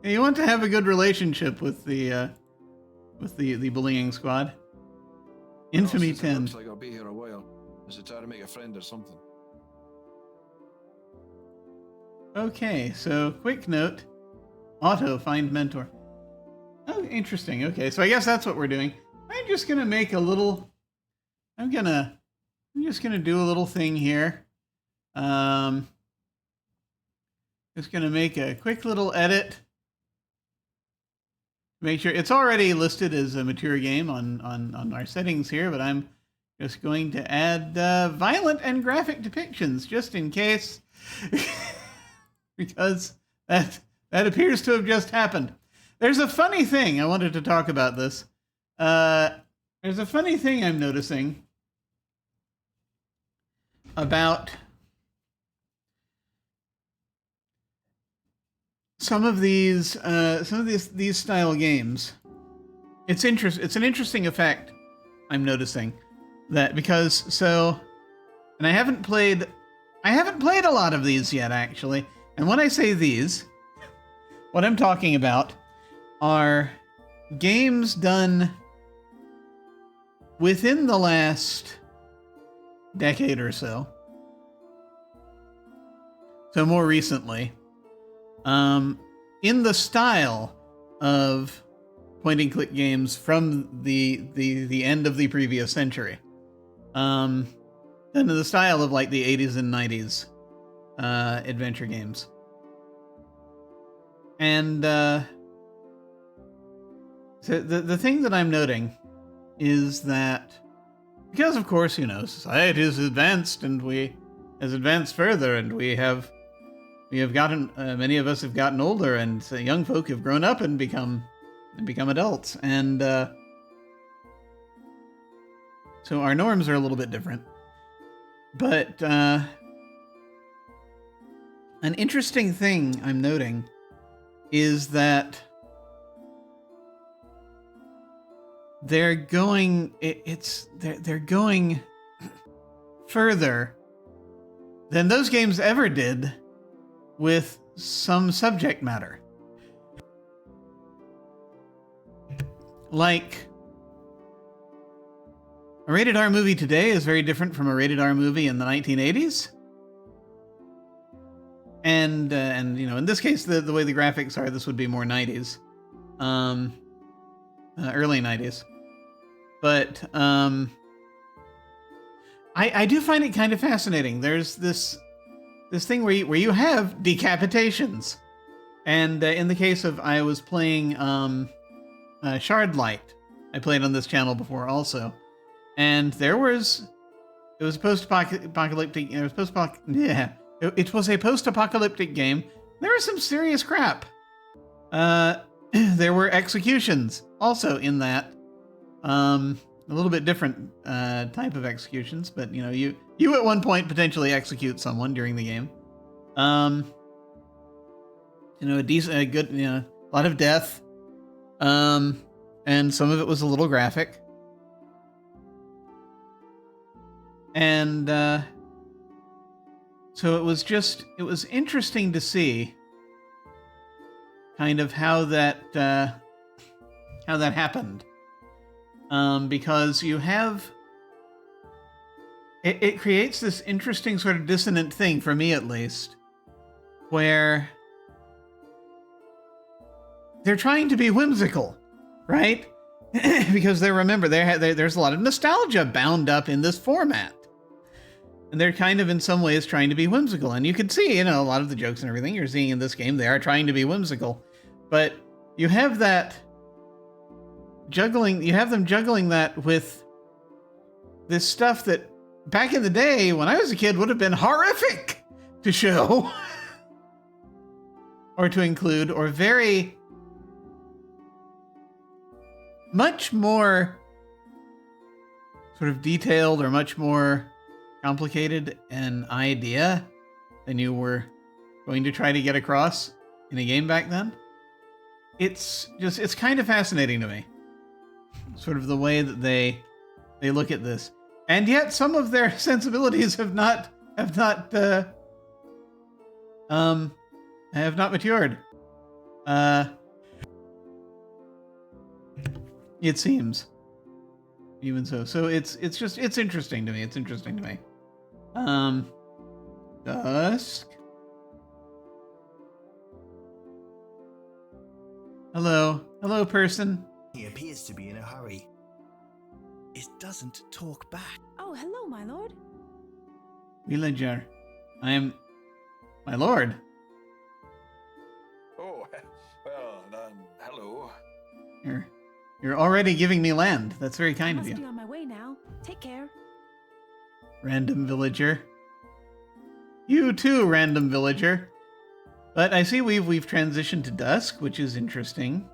Speaker 1: you want to have a good relationship with the bullying squad. Infamy
Speaker 4: Well, since it
Speaker 1: 10.
Speaker 4: looks like I'll be here a while. I should try to make a friend or something.
Speaker 1: Okay, so quick note. Auto find mentor. Oh, interesting. Okay, so I guess that's what we're doing. I'm just gonna make a little. I'm just gonna do a little thing here. Just gonna make a quick little edit. Make sure it's already listed as a mature game on our settings here, but I'm just going to add violent and graphic depictions just in case, because that appears to have just happened. There's a funny thing I wanted to talk about this. There's a funny thing I'm noticing about some of these style games. It's an interesting effect I'm noticing that and I haven't played a lot of these yet actually. And when I say these, what I'm talking about are games done within the last decade or so. So more recently. In the style of point-and-click games from the end of the previous century, and in the style of like the 80s and 90s adventure games, and so the thing that I'm noting is that because of course society has advanced and has advanced further, and we have gotten many of us have gotten older, and young folk have grown up and become adults, and so our norms are a little bit different. But an interesting thing I'm noting is that they're going further than those games ever did with some subject matter. Like, a rated R movie today is very different from a rated R movie in the 1980s. And in this case, the way the graphics are, this would be more 90s. Early 90s. But I do find it kind of fascinating. There's this thing where you have decapitations, and in the case of I was playing Shard Light, I played on this channel before also, and it was a post-apocalyptic. It was a post-apocalyptic game. There was some serious crap. There were executions also in that. A little bit different type of executions, but you at one point potentially execute someone during the game. A lot of death, and some of it was a little graphic, and so it was interesting to see kind of how that happened. Because you have... It creates this interesting sort of dissonant thing, for me at least, where they're trying to be whimsical, right? Because there's a lot of nostalgia bound up in this format. And they're kind of in some ways trying to be whimsical. And you can see, a lot of the jokes and everything you're seeing in this game, they are trying to be whimsical. But you have that... you have them juggling that with this stuff that back in the day when I was a kid would have been horrific to show or to include, or very much more sort of detailed or much more complicated an idea than you were going to try to get across in a game back then. it's kind of fascinating to me. Sort of the way that they look at this. And yet some of their sensibilities have not matured. It seems. Even so. So it's interesting to me. It's interesting to me. Dusk. Hello. Hello, person.
Speaker 8: He appears to be in a hurry. It doesn't talk back.
Speaker 13: Oh, hello, my lord.
Speaker 1: Villager. I am my lord.
Speaker 4: Oh, well, hello.
Speaker 1: You're already giving me land. That's very kind of
Speaker 13: Must
Speaker 1: you.
Speaker 13: be on my way now. Take care.
Speaker 1: Random villager. You too, random villager. But I see we've transitioned to dusk, which is interesting.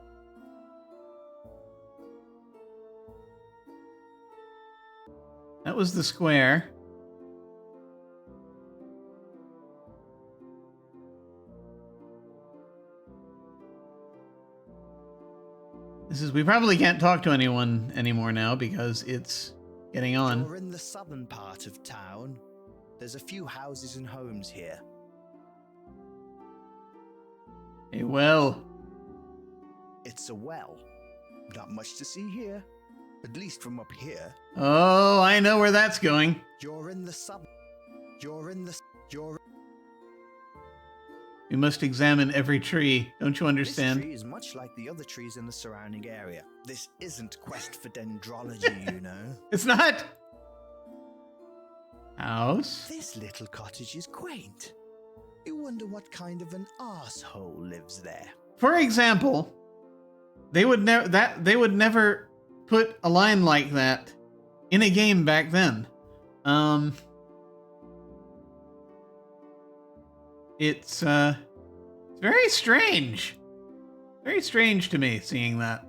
Speaker 1: That was the square. We probably can't talk to anyone anymore now because it's getting on.
Speaker 8: You're in the southern part of town. There's a few houses and homes here.
Speaker 1: A well.
Speaker 8: It's a well. Not much to see here. At least from up here.
Speaker 1: Oh, I know where that's going.
Speaker 8: You're in the sub.
Speaker 1: We must examine every tree. Don't you understand?
Speaker 8: This tree is much like the other trees in the surrounding area. This isn't quest for dendrology, you know.
Speaker 1: It's not. House.
Speaker 8: This little cottage is quaint. You wonder what kind of an arsehole lives there.
Speaker 1: For example, they would never put a line like that in a game back then. It's very strange. Very strange to me seeing that.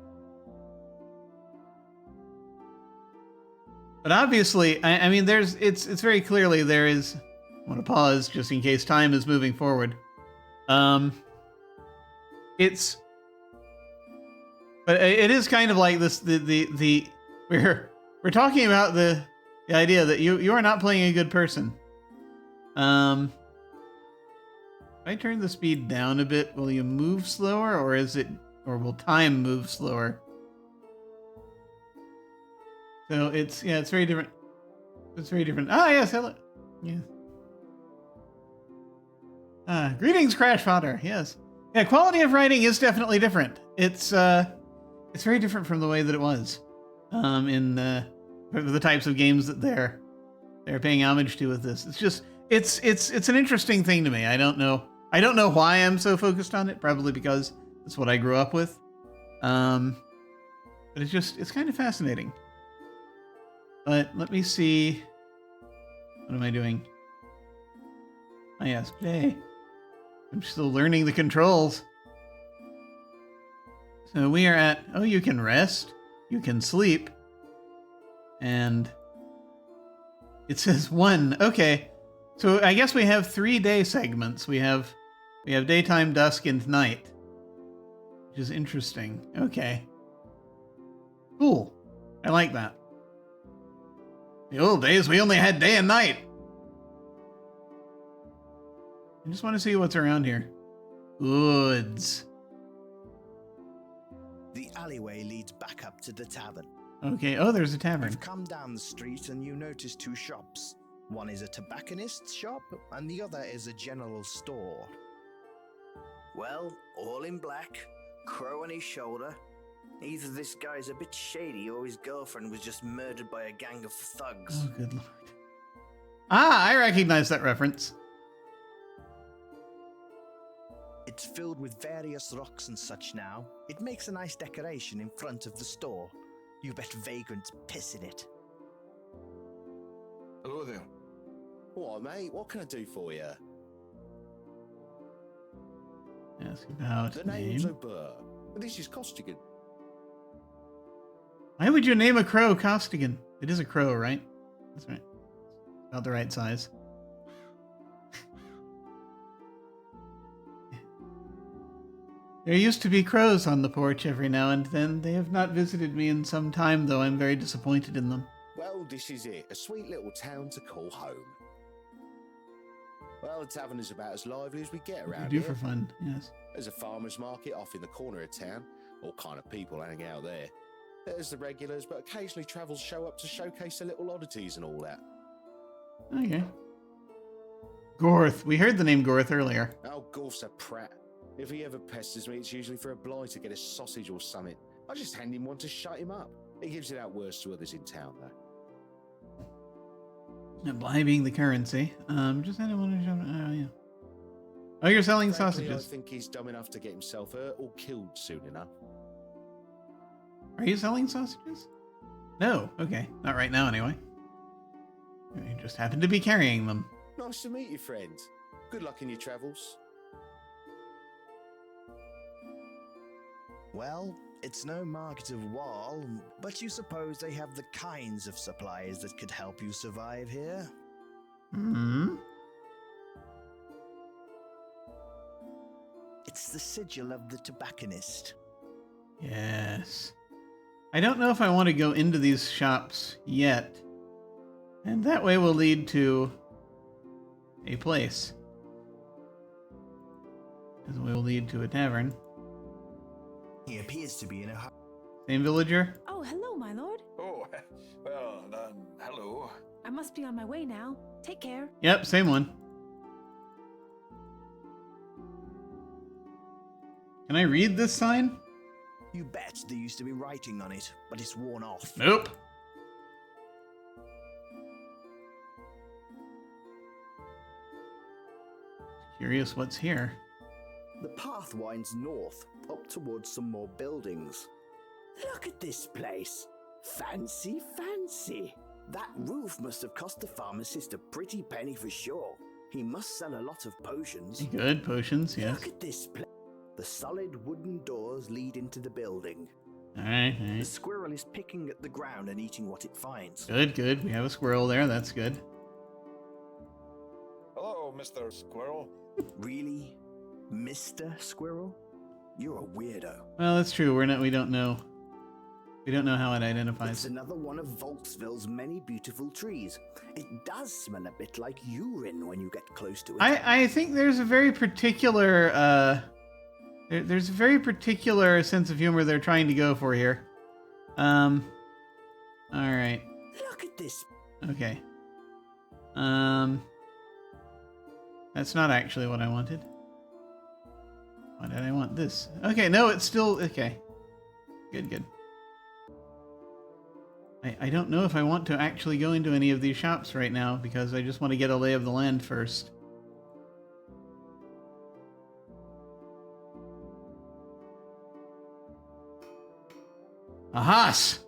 Speaker 1: But obviously, I mean, it's very clearly there is. I want to pause just in case time is moving forward. But it is kind of like this. We're talking about the idea that you are not playing a good person. If I turn the speed down a bit, will you move slower, or will time move slower? So it's very different. It's very different. Ah, yes, hello. Yes. Greetings, Crash Fodder. Yes. Yeah, quality of writing is definitely different. It's very different from the way that it was in the types of games that they're paying homage to with this. It's just it's an interesting thing to me. I don't know why I'm so focused on it. Probably because it's what I grew up with. But it's kind of fascinating. But let me see. What am I doing? Oh yes, play. I'm still learning the controls. So we are at, you can rest, you can sleep, and it says 1. Okay, so I guess we have 3 day segments. We have daytime, dusk, and night, which is interesting. Okay, cool. I like that. The old days, we only had day and night. I just want to see what's around here. Woods.
Speaker 8: The alleyway leads back up to the tavern.
Speaker 1: Okay, there's a tavern.
Speaker 8: You've come down the street and you notice 2 shops. One is a tobacconist's shop and the other is a general store. Well, all in black, crow on his shoulder. Either this guy's a bit shady or his girlfriend was just murdered by a gang of thugs.
Speaker 1: Oh, good lord. I recognize that reference.
Speaker 8: It's filled with various rocks and such now. It makes a nice decoration in front of the store. You bet vagrants piss in it.
Speaker 4: Hello there.
Speaker 14: What, mate? What can I do for you?
Speaker 1: Ask about
Speaker 14: The
Speaker 1: name.
Speaker 14: name's O'Burr. This is Costigan.
Speaker 1: Why would you name a crow Costigan? It is a crow, right? That's right. About the right size. There used to be crows on the porch every now and then. They have not visited me in some time, though. I'm very disappointed in them.
Speaker 14: Well, this is it. A sweet little town to call home. Well, the tavern is about as lively as we get
Speaker 1: We
Speaker 14: around
Speaker 1: do
Speaker 14: here.
Speaker 1: for fun, yes.
Speaker 14: There's a farmer's market off in the corner of town. All kind of people hanging out there. There's the regulars, but occasionally travels show up to showcase the little oddities and all that.
Speaker 1: Okay. Gorth. We heard the name Gorth earlier.
Speaker 14: Oh, Gorf's a prat. If he ever pesters me, it's usually for a blight to get a sausage or something. I just hand him one to shut him up. He gives it out worse to others in town, though.
Speaker 1: Bly being the currency. Just had one to show. Oh, yeah. Oh, you're selling
Speaker 14: Frankly,
Speaker 1: sausages.
Speaker 14: I think he's dumb enough to get himself hurt or killed soon enough.
Speaker 1: Are you selling sausages? No. Okay. Not right now, anyway. You just happen to be carrying them.
Speaker 14: Nice to meet you, friend. Good luck in your travels.
Speaker 8: Well, it's no market of Wall, but you suppose they have the kinds of supplies that could help you survive here?
Speaker 1: Hmm.
Speaker 8: It's the sigil of the tobacconist.
Speaker 1: Yes. I don't know if I want to go into these shops yet. And that way will lead to a place. This way will lead to a tavern.
Speaker 8: He appears to be in a hurry.
Speaker 1: Same villager?
Speaker 13: Oh, hello, my lord.
Speaker 4: Oh, well, hello.
Speaker 13: I must be on my way now. Take care.
Speaker 1: Yep, same one. Can I read this sign?
Speaker 8: You bet there used to be writing on it, but it's worn off.
Speaker 1: Nope. Curious what's here.
Speaker 8: The path winds north, up towards some more buildings. Look at this place. Fancy, fancy. That roof must have cost the pharmacist a pretty penny for sure. He must sell a lot of potions.
Speaker 1: Good potions, yes.
Speaker 8: Look at this place. The solid wooden doors lead into the building.
Speaker 1: Alright,
Speaker 8: The
Speaker 1: alright.
Speaker 8: squirrel is picking at the ground and eating what it finds.
Speaker 1: Good, good. We have a squirrel there. That's good.
Speaker 4: Hello, Mr. Squirrel.
Speaker 8: Really? Mr. Squirrel? You're a weirdo.
Speaker 1: Well, that's true. We don't know. We don't know how it
Speaker 8: It's
Speaker 1: identifies.
Speaker 8: another one of Volksville's many beautiful trees. It does smell a bit like urine when you get close to it.
Speaker 1: I think there's a very particular there's a very particular sense of humor they're trying to go for here. All right.
Speaker 8: Look at this.
Speaker 1: Okay. That's not actually what I wanted. Why did I want this? Okay, no, it's still okay. Good, good. I don't know if I want to actually go into any of these shops right now because I just want to get a lay of the land first. Ahas!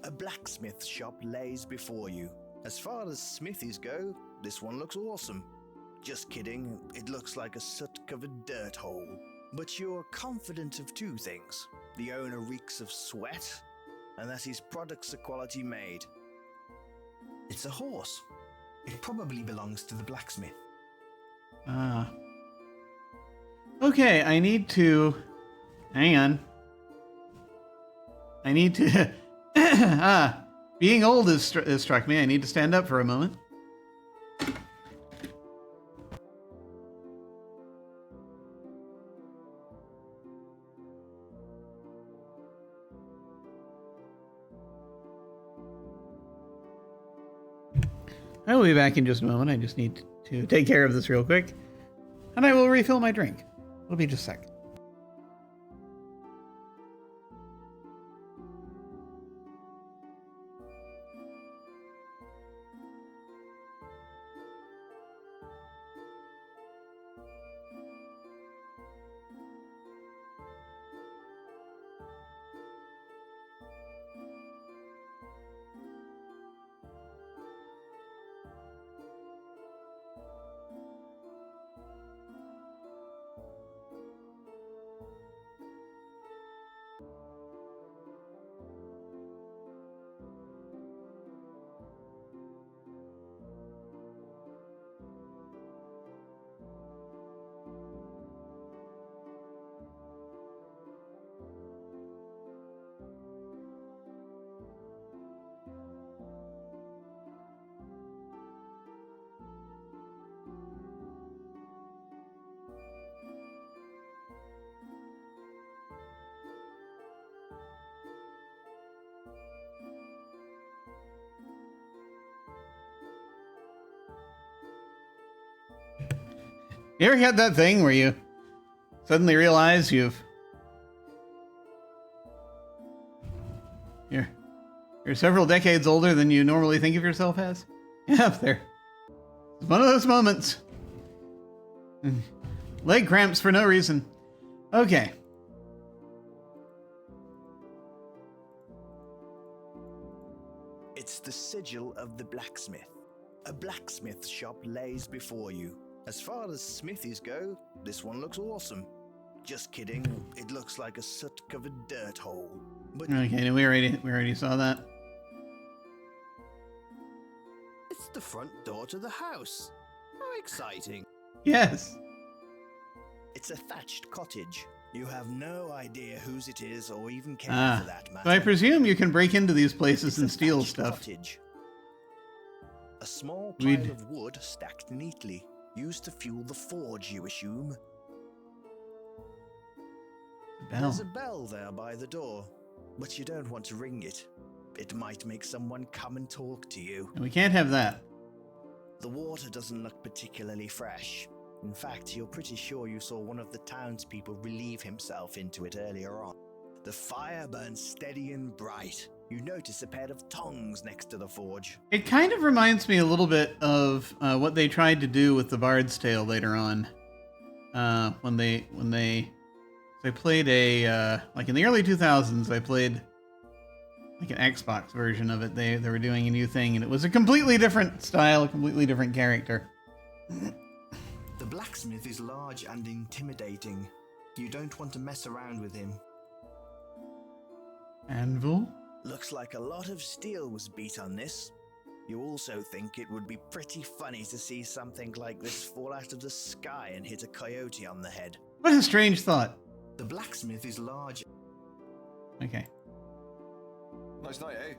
Speaker 8: A blacksmith shop lays before you. As far as smithies go, this one looks awesome. Just kidding, it looks like a soot-covered dirt hole. But you're confident of two things. The owner reeks of sweat, and that his products are quality made. It's a horse. It probably belongs to the blacksmith.
Speaker 1: Ah. Okay, I need to... Hang on. I need to... being old has struck me. I need to stand up for a moment. I will be back in just a moment. I just need to take care of this real quick. And I will refill my drink. It'll be just a sec. You ever had that thing where you suddenly realize you're several decades older than you normally think of yourself as? Yeah, there. It's one of those moments. Leg cramps for no reason. Okay.
Speaker 8: It's the sigil of the blacksmith. A blacksmith shop lays before you. As far as smithies go, this one looks awesome. Just kidding, it looks like a soot-covered dirt hole. But
Speaker 1: Okay, we already saw that.
Speaker 8: it's the front door to the house. How exciting.
Speaker 1: Yes.
Speaker 8: It's a thatched cottage. You have no idea whose it is or even care for that matter.
Speaker 1: So I presume you can break into these places
Speaker 8: It's
Speaker 1: and
Speaker 8: a
Speaker 1: steal
Speaker 8: thatched
Speaker 1: stuff.
Speaker 8: Cottage. A small pile of wood stacked neatly, used to fuel the forge, you assume. There's a bell there by the door, but you don't want to ring it. It might make someone come and talk to you.
Speaker 1: We can't have that.
Speaker 8: The water doesn't look particularly fresh. In fact, you're pretty sure you saw one of the townspeople relieve himself into it earlier on. The fire burns steady and bright. You notice a pair of tongs next to the forge.
Speaker 1: It kind of reminds me a little bit of what they tried to do with the Bard's Tale later on. When they played a like in the early 2000s, they played like an Xbox version of it. They were doing a new thing, and it was a completely different style, a completely different character.
Speaker 8: The blacksmith is large and intimidating. You don't want to mess around with him.
Speaker 1: Anvil?
Speaker 8: Looks like a lot of steel was beat on this. You also think it would be pretty funny to see something like this fall out of the sky and hit a coyote on the head.
Speaker 1: What a strange thought.
Speaker 8: The blacksmith is large.
Speaker 1: Okay.
Speaker 4: Nice night, eh?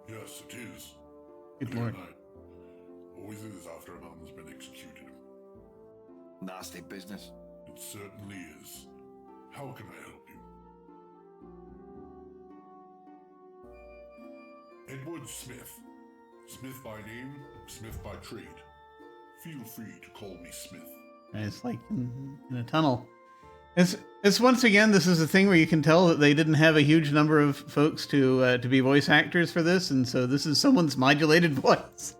Speaker 3: Yes, it is.
Speaker 1: Good
Speaker 3: Clear
Speaker 1: lord.
Speaker 3: night. Always is after a man's been executed.
Speaker 4: Nasty business.
Speaker 3: It certainly is. How can I help you? Edward Smith. Smith by name, Smith by trade. Feel free to call me Smith.
Speaker 1: It's like in a tunnel. It's once again, this is a thing where you can tell that they didn't have a huge number of folks to be voice actors for this, and so this is someone's modulated voice.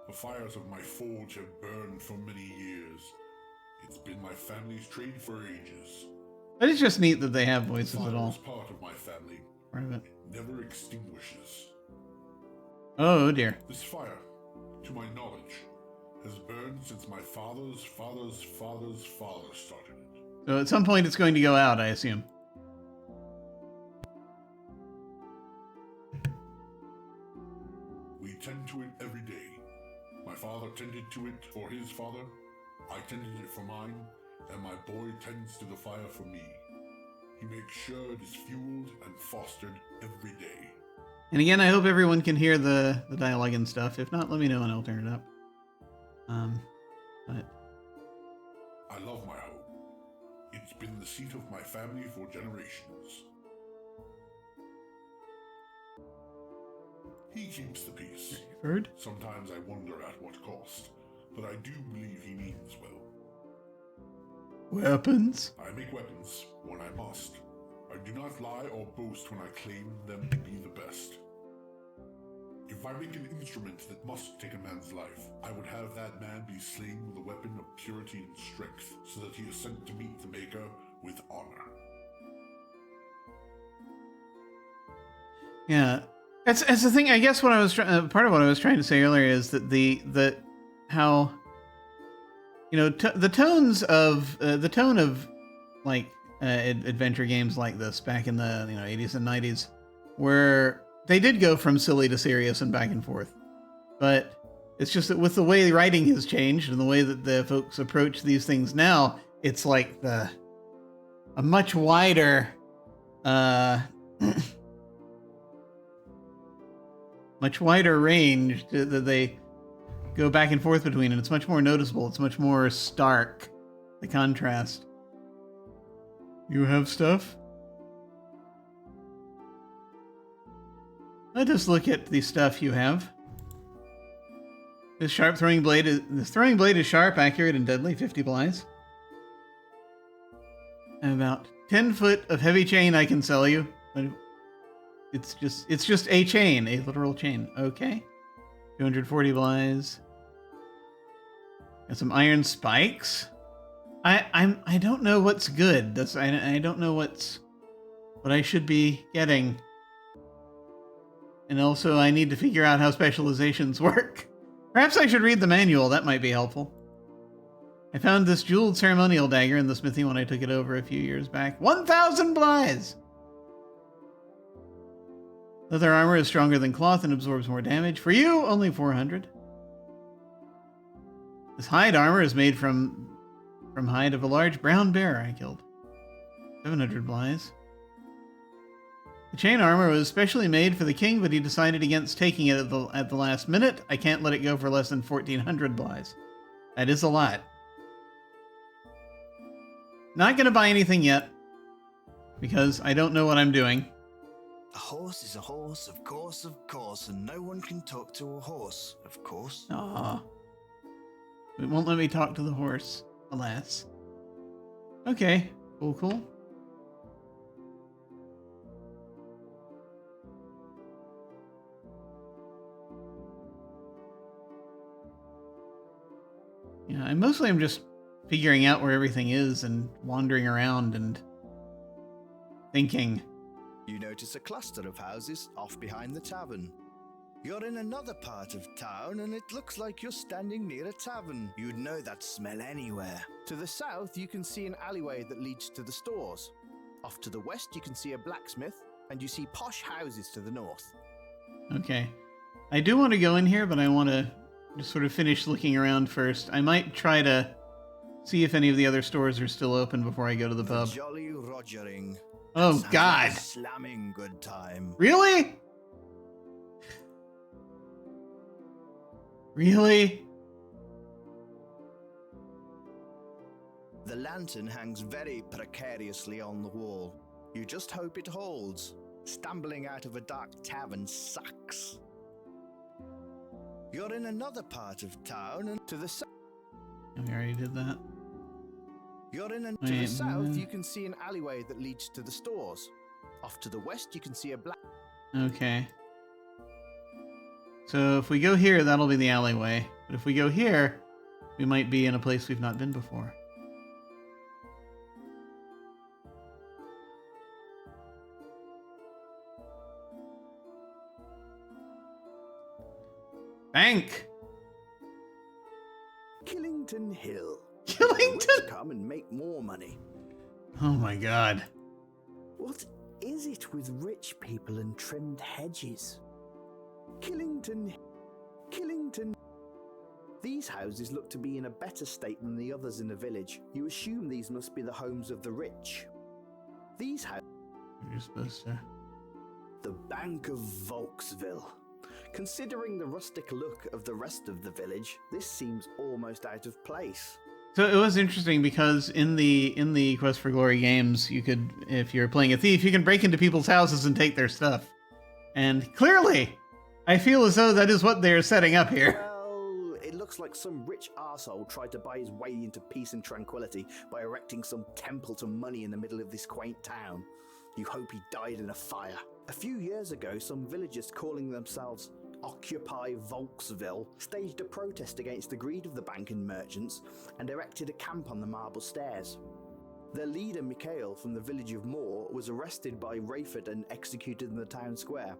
Speaker 3: The fires of my forge have burned for many years. It's been my family's trade for ages.
Speaker 1: But it's just neat that they have voices
Speaker 3: Fire
Speaker 1: at all.
Speaker 3: is part of my family.
Speaker 1: Part of it.
Speaker 3: Never extinguishes.
Speaker 1: Oh dear.
Speaker 3: This fire, to my knowledge, has burned since my father's father's father's father started it.
Speaker 1: So at some point it's going to go out, I assume.
Speaker 3: We tend to it every day. My father tended to it for his father, I tended it for mine, and my boy tends to the fire for me. He makes sure it is fueled and fostered every day.
Speaker 1: And again, I hope everyone can hear the dialogue and stuff. If not, let me know and I'll turn it up. But
Speaker 3: I love my home. It's been the seat of my family for generations. He keeps the peace.
Speaker 1: Heard?
Speaker 3: Sometimes I wonder at what cost, but I do believe he means well.
Speaker 1: Weapons?
Speaker 3: I make weapons when I must. I do not lie or boast when I claim them to be the best. If I make an instrument that must take a man's life, I would have that man be slain with a weapon of purity and strength, so that he is sent to meet the Maker with honor.
Speaker 1: Yeah. It's the thing, I guess what I was part of what I was trying to say earlier is that how, you know, the tone of like adventure games like this back in the 80s and 90s, where they did go from silly to serious and back and forth. But it's just that with the way writing has changed and the way that the folks approach these things now, it's like a much wider much wider range that they go back and forth between, and it's much more noticeable. It's much more stark, the contrast. You have stuff? Let us look at the stuff you have. This throwing blade is sharp, accurate, and deadly. 50 blinds. And about 10 foot of heavy chain I can sell you. But it's just a chain, a literal chain. Okay. 240 blinds. And some iron spikes. I don't know what's good. I don't know what I should be getting. And also I need to figure out how specializations work. Perhaps I should read the manual. That might be helpful. I found this jeweled ceremonial dagger in the smithy when I took it over a few years back. 1,000 blythes! Leather armor is stronger than cloth and absorbs more damage. For you, only 400. This hide armor is made from hide of a large brown bear I killed. 700 blythes. The chain armor was specially made for the king, but he decided against taking it at the last minute. I can't let it go for less than 1,400 blythes. That is a lot. Not going to buy anything yet, because I don't know what I'm doing.
Speaker 8: A horse is a horse, of course, and no one can talk to a horse, of course.
Speaker 1: Aww. It won't let me talk to the horse, alas. Okay, cool. Yeah, I'm just figuring out where everything is and wandering around and thinking.
Speaker 8: You notice a cluster of houses off behind the tavern. You're in another part of town and it looks like you're standing near a tavern. You'd know that smell anywhere. To the south, you can see an alleyway that leads to the stores. Off to the west, you can see a blacksmith and you see posh houses to the north.
Speaker 1: Okay. I do want to go in here, but I want to just sort of finish looking around first. I might try to see if any of the other stores are still open before I go to the pub.
Speaker 8: Jolly Rogering.
Speaker 1: Oh, God.
Speaker 8: Slamming good time.
Speaker 1: Really? Really?
Speaker 8: The lantern hangs very precariously on the wall. You just hope it holds. Stumbling out of a dark tavern sucks. You're in another part of town and to the south.
Speaker 1: We already did that.
Speaker 8: To the south, you can see an alleyway that leads to the stores. Off to the west, you can see a black...
Speaker 1: Okay. So if we go here, that'll be the alleyway. But if we go here, we might be in a place we've not been before. Bank!
Speaker 8: Killington Hill.
Speaker 1: Killington?
Speaker 8: Come and make more money.
Speaker 1: Oh my God.
Speaker 8: What is it with rich people and trimmed hedges? Killington. These houses look to be in a better state than the others in the village. You assume these must be the homes of the rich. These houses...
Speaker 1: You're supposed to...
Speaker 8: The Bank of Volksville. Considering the rustic look of the rest of the village, this seems almost out of place.
Speaker 1: So it was interesting because in the Quest for Glory games, you could, if you're playing a thief, you can break into people's houses and take their stuff. And clearly, I feel as though that is what they're setting up here.
Speaker 8: Well, it looks like some rich arsehole tried to buy his way into peace and tranquility by erecting some temple to money in the middle of this quaint town. You hope he died in a fire. A few years ago, some villagers calling themselves Occupy Volksville staged a protest against the greed of the bank and merchants and erected a camp on the marble stairs. Their leader, Mikhail, from the village of Moor, was arrested by Rayford and executed in the town square,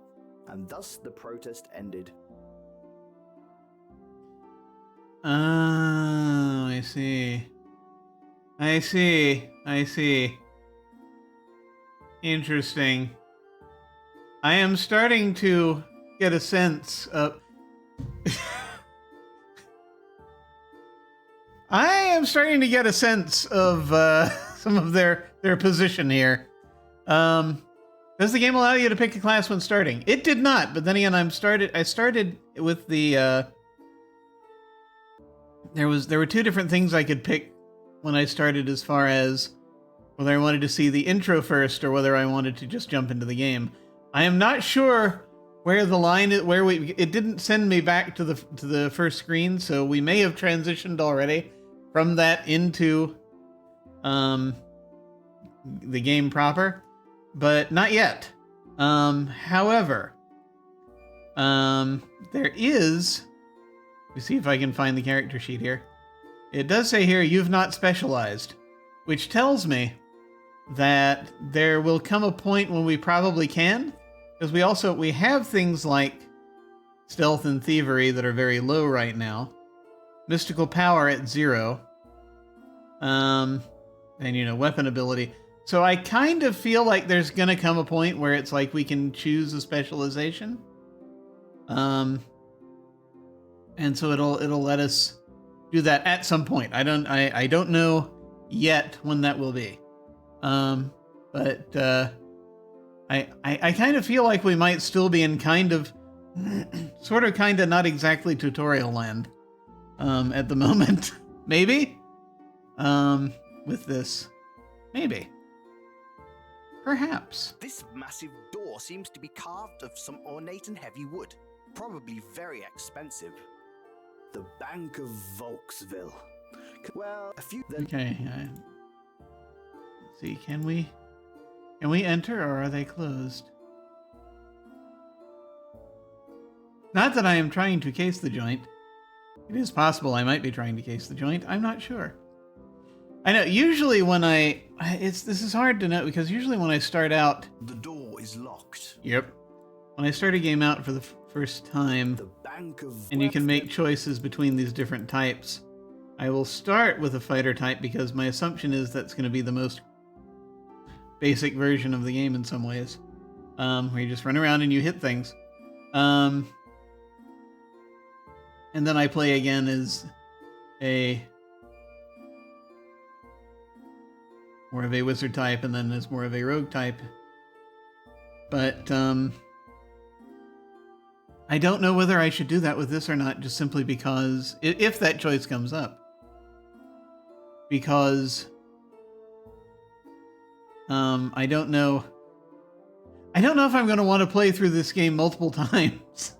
Speaker 8: and thus the protest ended.
Speaker 1: Oh, I see. Interesting. I am starting to get a sense of... I am starting to get a sense of some of their position here. Does the game allow you to pick a class when starting? It did not, but then again, I started with the... There were two different things I could pick when I started, as far as whether I wanted to see the intro first or whether I wanted to just jump into the game. I am not sure where the line is, it didn't send me back to the first screen, so we may have transitioned already from that into the game proper, but not yet. However, there is, let me see if I can find the character sheet here. It does say here, you've not specialized, which tells me that there will come a point when we probably can, because we have things like stealth and thievery that are very low right now, mystical power at 0, and weapon ability. So I kind of feel like there's gonna come a point where it's like we can choose a specialization, and so it'll let us do that at some point. I don't know yet when that will be. But I kind of feel like we might still be in kind of not exactly tutorial land at the moment. Maybe with this, maybe, perhaps.
Speaker 8: This massive door seems to be carved of some ornate and heavy wood, probably very expensive. The Bank of Volksville. Well, a few.
Speaker 1: Okay. Let's see. Can we enter, or are they closed? Not that I am trying to case the joint. It is possible I might be trying to case the joint. I'm not sure. I know. Usually when this is hard to know, because usually when I start out,
Speaker 8: the door is locked.
Speaker 1: Yep. When I start a game out for the first time, and you can make choices between these different types, I will start with a fighter type because my assumption is that's going to be the most basic version of the game in some ways, where you just run around and you hit things. And then I play again as more of a wizard type, and then as more of a rogue type. But I don't know whether I should do that with this or not, just simply because, if that choice comes up. Because I don't know if I'm going to want to play through this game multiple times.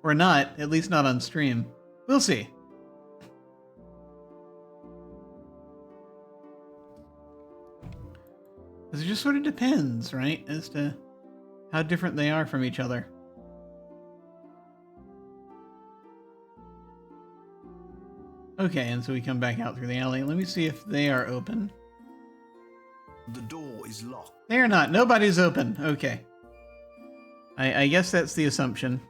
Speaker 1: Or not, at least not on stream. We'll see. It just sort of depends, right, as to how different they are from each other. Okay, and so we come back out through the alley. Let me see if they are open.
Speaker 8: The door is locked.
Speaker 1: They are not. Nobody's open. Okay. I guess that's the assumption.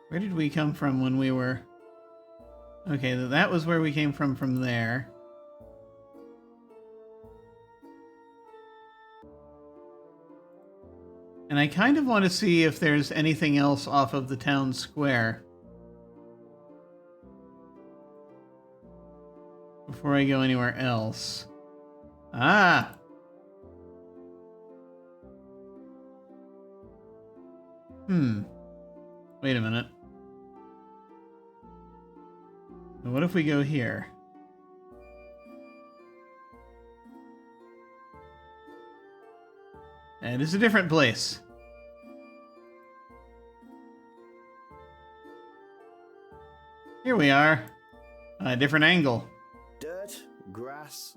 Speaker 1: Where did we come from when we were... Okay, that was where we came from there. And I kind of want to see if there's anything else off of the town square before I go anywhere else. Ah! Wait a minute. What if we go here? It is a different place. Here we are. A different angle.
Speaker 8: Dirt, grass,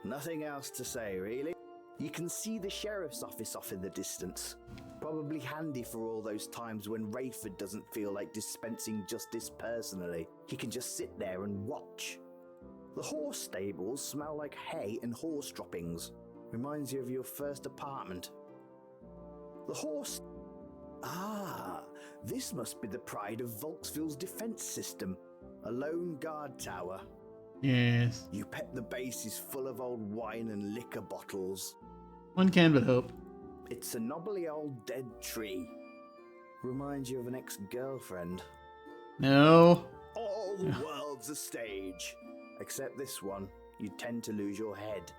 Speaker 8: nothing else to say, really. You can see the sheriff's office off in the distance. Probably handy for all those times when Rayford doesn't feel like dispensing justice personally. He can just sit there and watch. The horse stables smell like hay and horse droppings. Reminds you of your first apartment. The horse... Ah, this must be the pride of Volksville's defense system. A lone guard tower.
Speaker 1: Yes.
Speaker 8: You bet the base is full of old wine and liquor bottles.
Speaker 1: One can but hope.
Speaker 8: It's a knobbly old dead tree. Reminds you of an ex-girlfriend.
Speaker 1: No.
Speaker 8: All the world's a stage. Except this one. You tend to lose your head.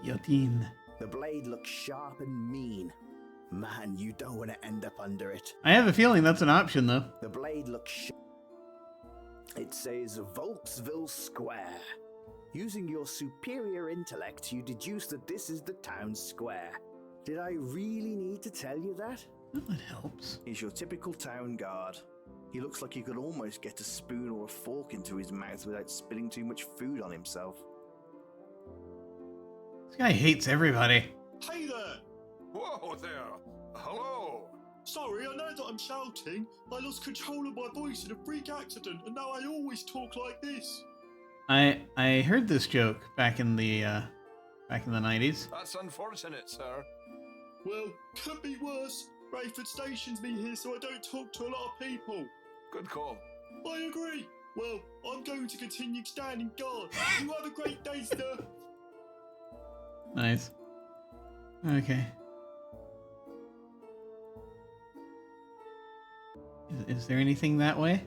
Speaker 1: Guillotine.
Speaker 8: The blade looks sharp and mean. Man, you don't want to end up under it.
Speaker 1: I have a feeling that's an option, though.
Speaker 8: The blade looks It says Volksville Square. Using your superior intellect, you deduce that this is the town square. Did I really need to tell you that?
Speaker 1: Well, it helps.
Speaker 8: He's your typical town guard. He looks like he could almost get a spoon or a fork into his mouth without spilling too much food on himself.
Speaker 1: This guy hates everybody.
Speaker 15: Hey there!
Speaker 4: Whoa there! Hello!
Speaker 15: Sorry, I know that I'm shouting. I lost control of my voice in a freak accident, and now I always talk like this.
Speaker 1: I heard this joke back in the 90s.
Speaker 4: That's unfortunate, sir.
Speaker 15: Well, could be worse. Rayford stations me here so I don't talk to a lot of people.
Speaker 4: Good call.
Speaker 15: I agree. Well, I'm going to continue standing guard. You have a great day, sir.
Speaker 1: Nice. Okay. Is there anything that way?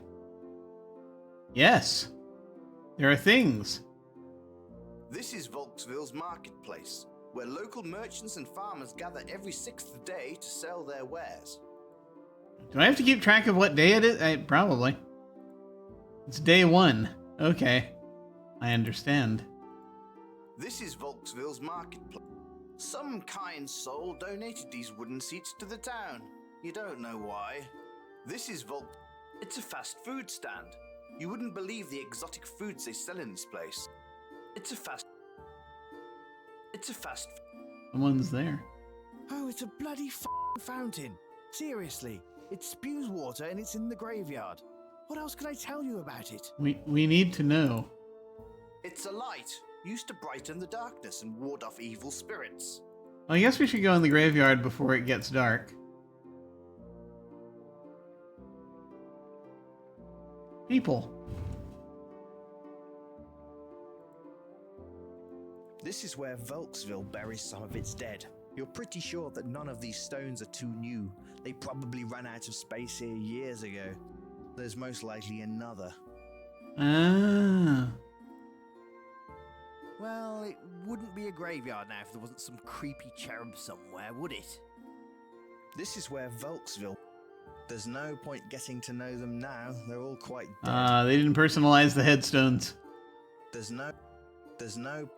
Speaker 1: Yes. There are things.
Speaker 8: This is Volksville's marketplace, where local merchants and farmers gather every 6th day to sell their wares.
Speaker 1: Do I have to keep track of what day it is? Probably. It's day 1. Okay. I understand.
Speaker 8: This is Volksville's marketplace. Some kind soul donated these wooden seats to the town. You don't know why. This is It's a fast food stand. You wouldn't believe the exotic foods they sell in this place. It's a fast...
Speaker 1: Someone's there.
Speaker 8: Oh, it's a bloody fountain. Seriously, it spews water and it's in the graveyard. What else can I tell you about it?
Speaker 1: We need to know.
Speaker 8: It's a light, used to brighten the darkness and ward off evil spirits.
Speaker 1: Well, I guess we should go in the graveyard before it gets dark. People.
Speaker 8: This is where Volksville buries some of its dead. You're pretty sure that none of these stones are too new. They probably ran out of space here years ago. There's most likely another.
Speaker 1: Ah.
Speaker 8: Well, it wouldn't be a graveyard now if there wasn't some creepy cherub somewhere, would it? This is where Volksville... There's no point getting to know them now. They're all quite dead.
Speaker 1: They didn't personalize the headstones.
Speaker 8: There's no...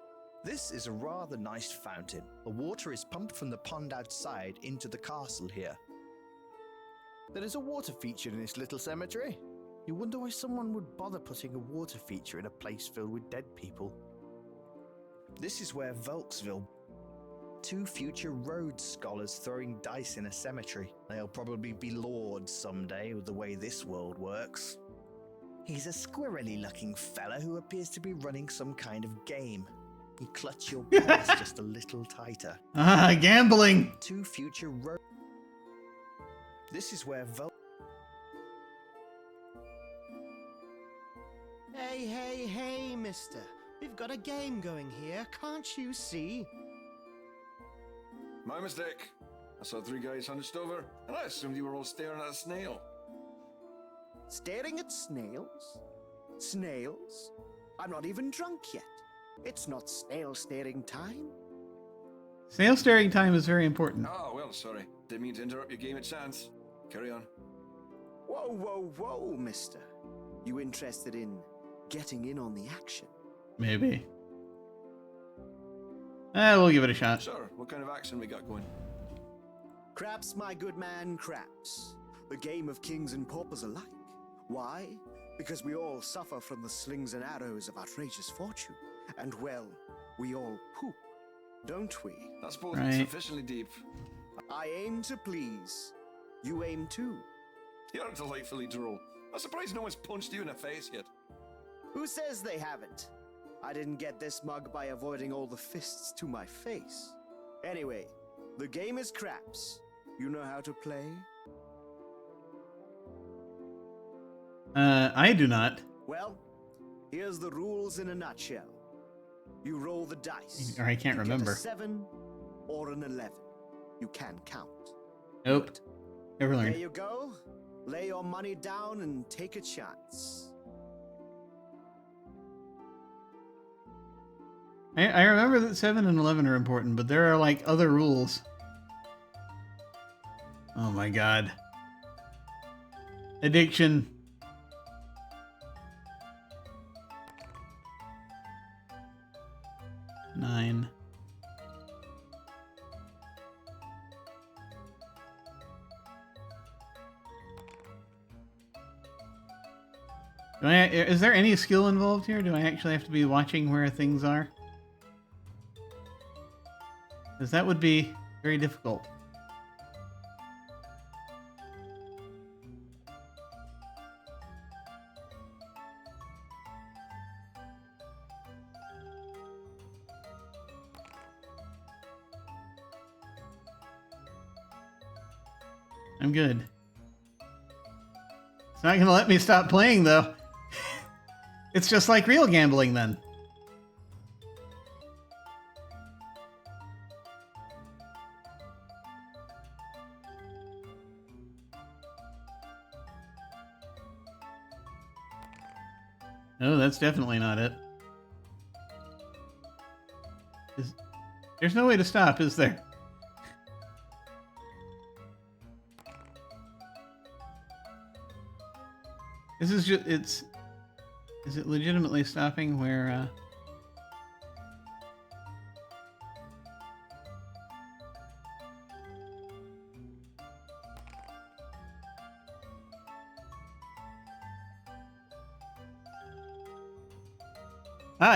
Speaker 8: This is a rather nice fountain. The water is pumped from the pond outside into the castle here. There is a water feature in this little cemetery. You wonder why someone would bother putting a water feature in a place filled with dead people. This is where Volksville... 2 future Rhodes scholars throwing dice in a cemetery. They'll probably be lords someday with the way this world works. He's a squirrely looking fella who appears to be running some kind of game. You clutch your purse just a little tighter.
Speaker 1: Gambling!
Speaker 8: 2 future Rhodes... This is where
Speaker 16: Hey, mister. We've got a game going here, can't you see?
Speaker 4: My mistake. I saw 3 guys hunched over, and I assumed you were all staring at a snail.
Speaker 16: Staring at snails? Snails? I'm not even drunk yet. It's not snail staring time.
Speaker 1: Snail staring time is very important.
Speaker 4: Oh, well, sorry. Didn't mean to interrupt your game of chance. Carry on.
Speaker 16: Whoa, mister. You interested in getting in on the action?
Speaker 1: Maybe. We'll give it a shot.
Speaker 4: Sure. What kind of action we got going?
Speaker 16: Craps, my good man, craps. The game of kings and paupers alike. Why? Because we all suffer from the slings and arrows of outrageous fortune. And well, we all poop, don't we?
Speaker 4: That's both
Speaker 1: right.
Speaker 4: sufficiently deep.
Speaker 16: I aim to please. You aim too.
Speaker 4: You're delightfully droll. I'm surprised no one's punched you in the face yet.
Speaker 16: Who says they haven't? I didn't get this mug by avoiding all the fists to my face. Anyway, the game is craps. You know how to play?
Speaker 1: I do not.
Speaker 16: Well, here's the rules in a nutshell. You roll the dice.
Speaker 1: Or I can't
Speaker 16: You
Speaker 1: remember.
Speaker 16: Get a 7 or an 11. You can count.
Speaker 1: Nope. Never
Speaker 16: There
Speaker 1: learned.
Speaker 16: you go. Lay your money down and take a chance.
Speaker 1: I remember that 7 and 11 are important, but there are like other rules. Oh my god. Addiction. 9. Is there any skill involved here? Do I actually have to be watching where things are? Because that would be very difficult. I'm good. It's not going to let me stop playing, though. It's just like real gambling, then. No, that's definitely not it. There's no way to stop, is there? This is just, is it legitimately stopping where,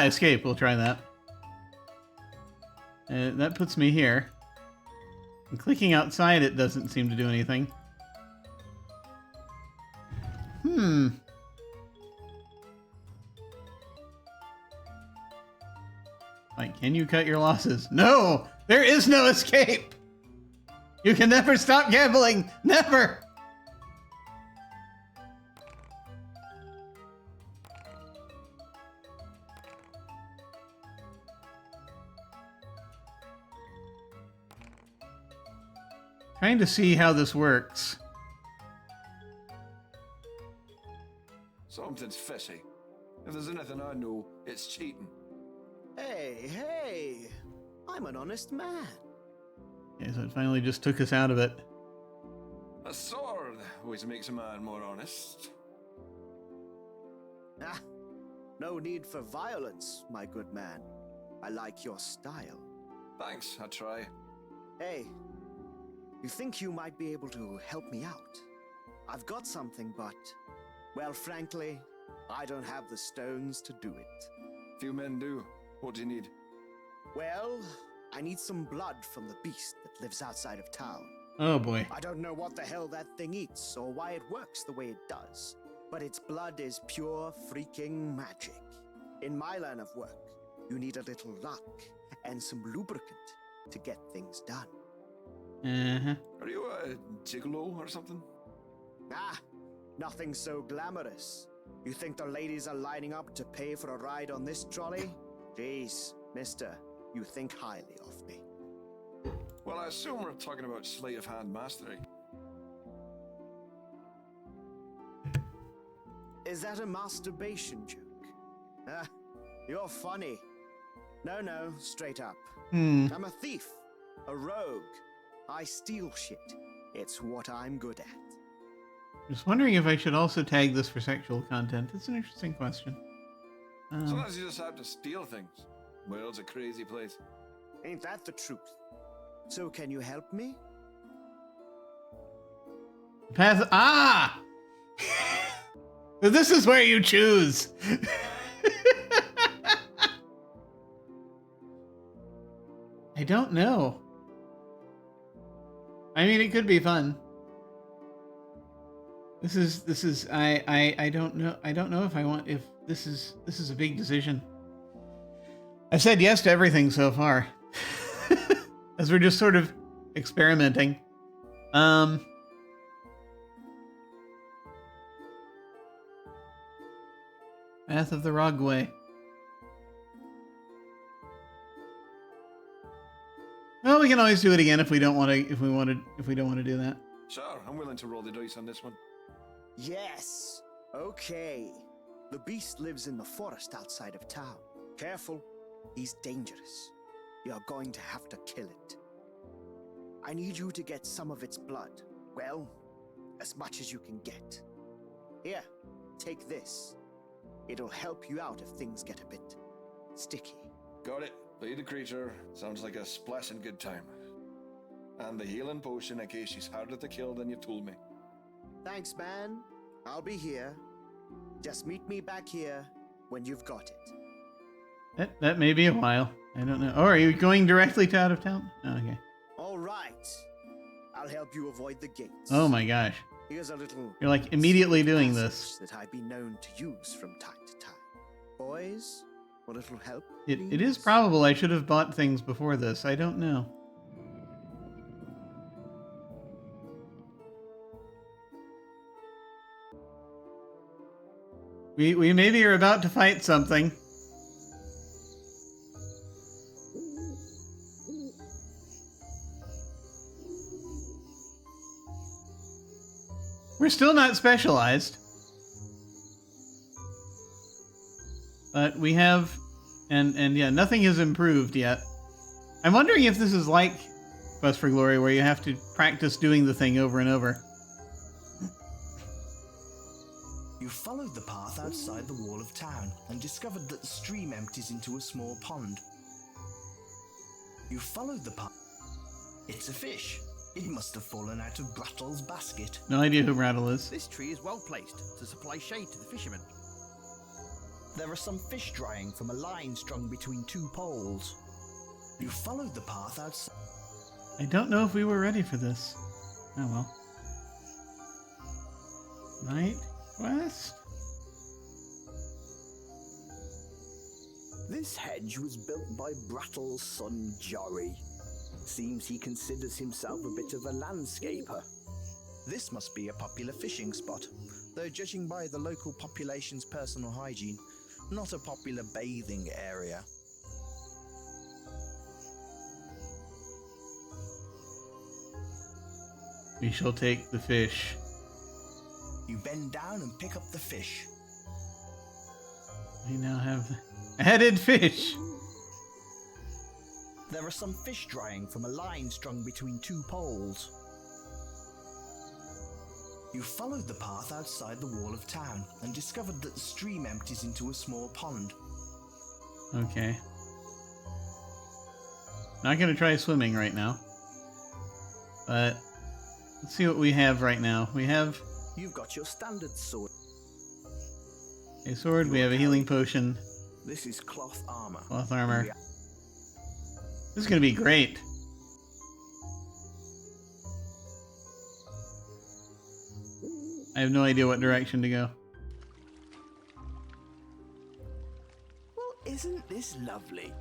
Speaker 1: escape, we'll try that. That puts me here. And clicking outside it doesn't seem to do anything. Like, can you cut your losses? No! There is no escape! You can never stop gambling! Never! Trying to see how this works.
Speaker 4: Something's fishy. If there's anything I know, it's cheating.
Speaker 16: Hey, I'm an honest man.
Speaker 1: Okay, so it finally just took us out of it.
Speaker 4: A sword always makes a man more honest.
Speaker 16: Ah, no need for violence, my good man. I like your style.
Speaker 4: Thanks, I try.
Speaker 16: Hey, you think you might be able to help me out? I've got something, but, well, frankly, I don't have the stones to do it.
Speaker 4: Few men do. What do you need?
Speaker 16: Well, I need some blood from the beast that lives outside of town.
Speaker 1: Oh boy.
Speaker 16: I don't know what the hell that thing eats or why it works the way it does, but its blood is pure freaking magic. In my line of work, you need a little luck and some lubricant to get things done.
Speaker 4: Are you a gigolo or something?
Speaker 16: Ah, nothing so glamorous. You think the ladies are lining up to pay for a ride on this trolley? Jeez, mister, you think highly of me.
Speaker 4: Well, I assume we're talking about sleight of hand mastery.
Speaker 16: Is that a masturbation joke? Ah, you're funny. No, straight up. I'm a thief, a rogue. I steal shit. It's what I'm good at.
Speaker 1: Just wondering if I should also tag this for sexual content. It's an interesting question.
Speaker 4: Sometimes you just have to steal things. World's a crazy place.
Speaker 16: Ain't that the truth? So can you help me?
Speaker 1: Path. Ah! So this is where you choose. I don't know. I mean, it could be fun. This is I don't know. I don't know if I want, if this is a big decision. I've said yes to everything so far. As we're just sort of experimenting. Path of the Rogway. Well, we can always do it again if we don't want to. If we don't want to do that.
Speaker 4: Sure, I'm willing to roll the dice on this one.
Speaker 16: Yes. Okay. The beast lives in the forest outside of town. Careful. He's dangerous. You're going to have to kill it. I need you to get some of its blood. Well, as much as you can get. Here, take this. It'll help you out if things get a bit sticky.
Speaker 4: Got it. Feed the creature. Sounds like a splashing good time. And the healing potion in case she's harder to kill than you told me.
Speaker 16: Thanks, man. I'll be here. Just meet me back here when you've got it.
Speaker 1: That may be a while. I don't know. Oh, are you going directly to out of town? Oh, okay.
Speaker 16: All right. I'll help you avoid the gates.
Speaker 1: Oh my gosh.
Speaker 16: Here's a little...
Speaker 1: You're like immediately doing this.
Speaker 16: ...that I've been known to use from time to time. Boys, a little help?
Speaker 1: It is probable I should have bought things before this. I don't know. We maybe are about to fight something. We're still not specialized. But we have, and yeah, nothing has improved yet. I'm wondering if this is like Quest for Glory, where you have to practice doing the thing over and over.
Speaker 17: You followed the path outside the wall of town and discovered that the stream empties into a small pond. You followed the path. It's a fish. It must have fallen out of Brattle's basket.
Speaker 1: No idea who Brattle is.
Speaker 18: This tree is well placed to supply shade to the fishermen.
Speaker 17: There are some fish drying from a line strung between two poles. You followed the path outside.
Speaker 1: I don't know if we were ready for this. Oh well. Night Quest?
Speaker 8: This hedge was built by Brattle's son Jory. Seems he considers himself a bit of a landscaper.
Speaker 17: This must be a popular fishing spot, though judging by the local population's personal hygiene, not a popular bathing area.
Speaker 1: We shall take the fish.
Speaker 17: You bend down and pick up the fish.
Speaker 1: We now have added fish.
Speaker 17: There are some fish drying from a line strung between two poles. You followed the path outside the wall of town and discovered that the stream empties into a small pond.
Speaker 1: Okay. Not gonna try swimming right now. But let's see what we have right now. We have
Speaker 8: You've got your standard sword.
Speaker 1: a sword, we have a healing potion.
Speaker 8: This is cloth armor.
Speaker 1: Cloth armor. This is gonna be great. I have no idea what direction to go.
Speaker 8: Well, isn't this lovely?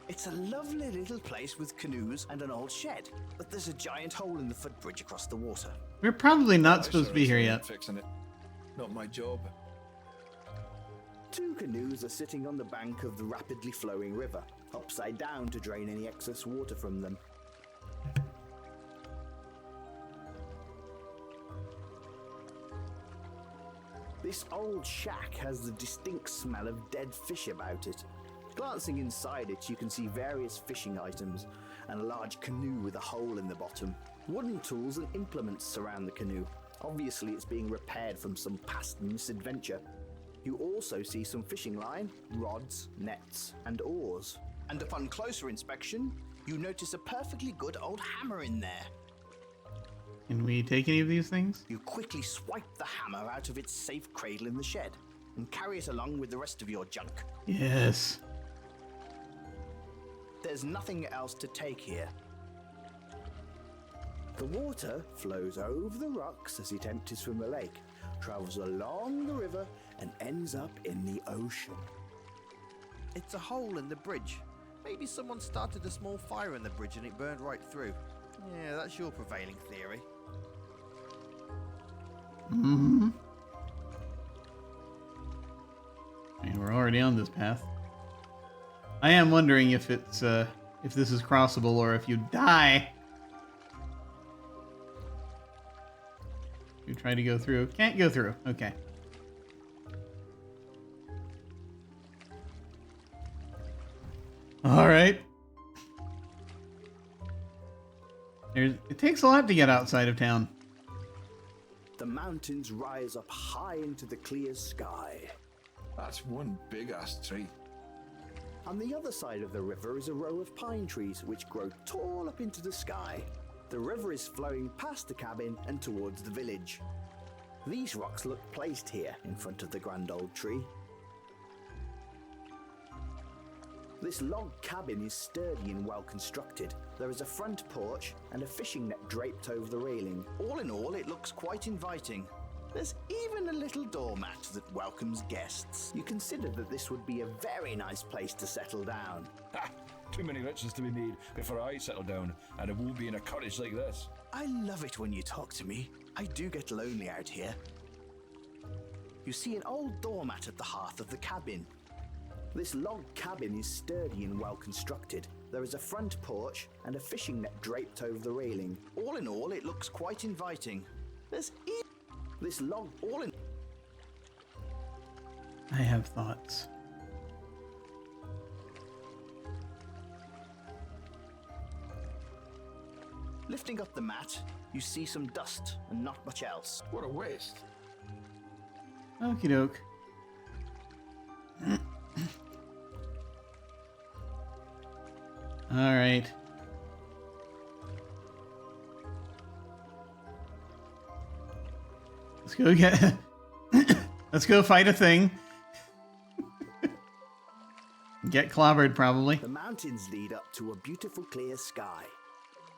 Speaker 8: It's a lovely little place with canoes and an old shed, but there's a giant hole in the footbridge across the water.
Speaker 1: We're probably not supposed to be here yet.
Speaker 4: Fixing it. Not my job.
Speaker 8: Two canoes are sitting on the bank of the rapidly flowing river, upside down to drain any excess water from them. This old shack has the distinct smell of dead fish about it. Glancing inside it, you can see various fishing items and a large canoe with a hole in the bottom. Wooden tools and implements surround the canoe. Obviously, it's being repaired from some past misadventure. You also see some fishing line, rods, nets, and oars.
Speaker 17: And upon closer inspection, you notice a perfectly good old hammer in there.
Speaker 1: Can we take any of these things?
Speaker 17: You quickly swipe the hammer out of its safe cradle in the shed and carry it along with the rest of your junk.
Speaker 1: Yes.
Speaker 17: There's nothing else to take here.
Speaker 8: The water flows over the rocks as it empties from the lake, travels along the river, and ends up in the ocean.
Speaker 18: It's a hole in the bridge. Maybe someone started a small fire in the bridge and it burned right through. Yeah, that's your prevailing theory.
Speaker 1: Mm-hmm. I mean, we're already on this path. I am wondering if it's if this is crossable or if you die. You try to go through. Can't go through. Okay. All right. It takes a lot to get outside of town.
Speaker 8: The mountains rise up high into the clear sky.
Speaker 4: That's one big ass tree.
Speaker 16: On the other side of the river is a row of pine trees which grow tall up into the sky. The river is flowing past the cabin and towards the village. These rocks look placed here in front of the grand old tree. This log cabin is sturdy and well constructed. There is a front porch and a fishing net draped over the railing.
Speaker 17: All in all, it looks quite inviting.
Speaker 16: There's even a little doormat that welcomes guests. You consider that this would be a very nice place to settle down.
Speaker 4: Ha! Too many riches to be made before I settle down, and it won't be in a cottage like this.
Speaker 16: I love it when you talk to me. I do get lonely out here. You see an old doormat at the hearth of the cabin. This log cabin is sturdy and well constructed. There is a front porch and a fishing net draped over the railing.
Speaker 17: All in all, it looks quite inviting.
Speaker 16: There's this log all in.
Speaker 1: I have thoughts.
Speaker 16: Lifting up the mat, you see some dust and not much else.
Speaker 4: What a waste.
Speaker 1: Okie doke. All right. Let's go get. Let's go fight a thing. Get clobbered, probably.
Speaker 16: The mountains lead up to a beautiful clear sky.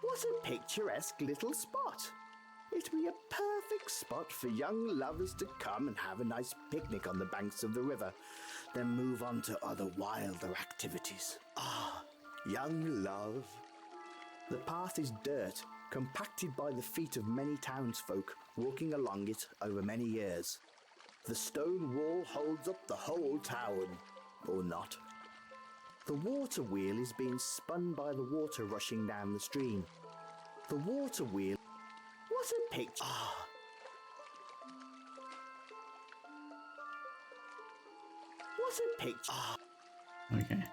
Speaker 16: What a picturesque little spot. It'd be a perfect spot for young lovers to come and have a nice picnic on the banks of the river, then move on to other wilder activities. Ah, young love. The path is dirt, compacted by the feet of many townsfolk walking along it over many years. The stone wall holds up the whole town, or not. The water wheel is being spun by the water rushing down the stream. The water wheel. What a picture. Ah. What a picture. Ah.
Speaker 1: Okay.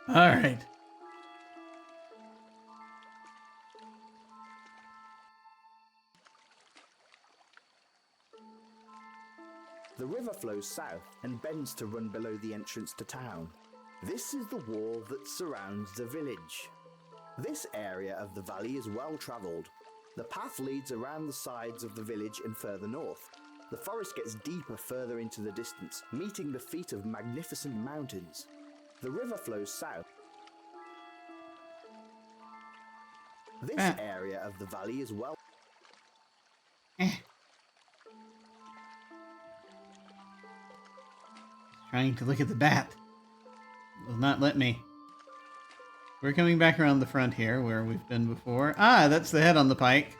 Speaker 1: All right.
Speaker 16: The river flows south and bends to run below the entrance to town. This is the wall that surrounds the village. This area of the valley is well travelled. The path leads around the sides of the village and further north. The forest gets deeper further into the distance, meeting the feet of magnificent mountains. The river flows south. This area of the valley is well...
Speaker 1: Trying to look at the bat. Will not let me. We're coming back around the front here, where we've been before. Ah, that's the head on the pike.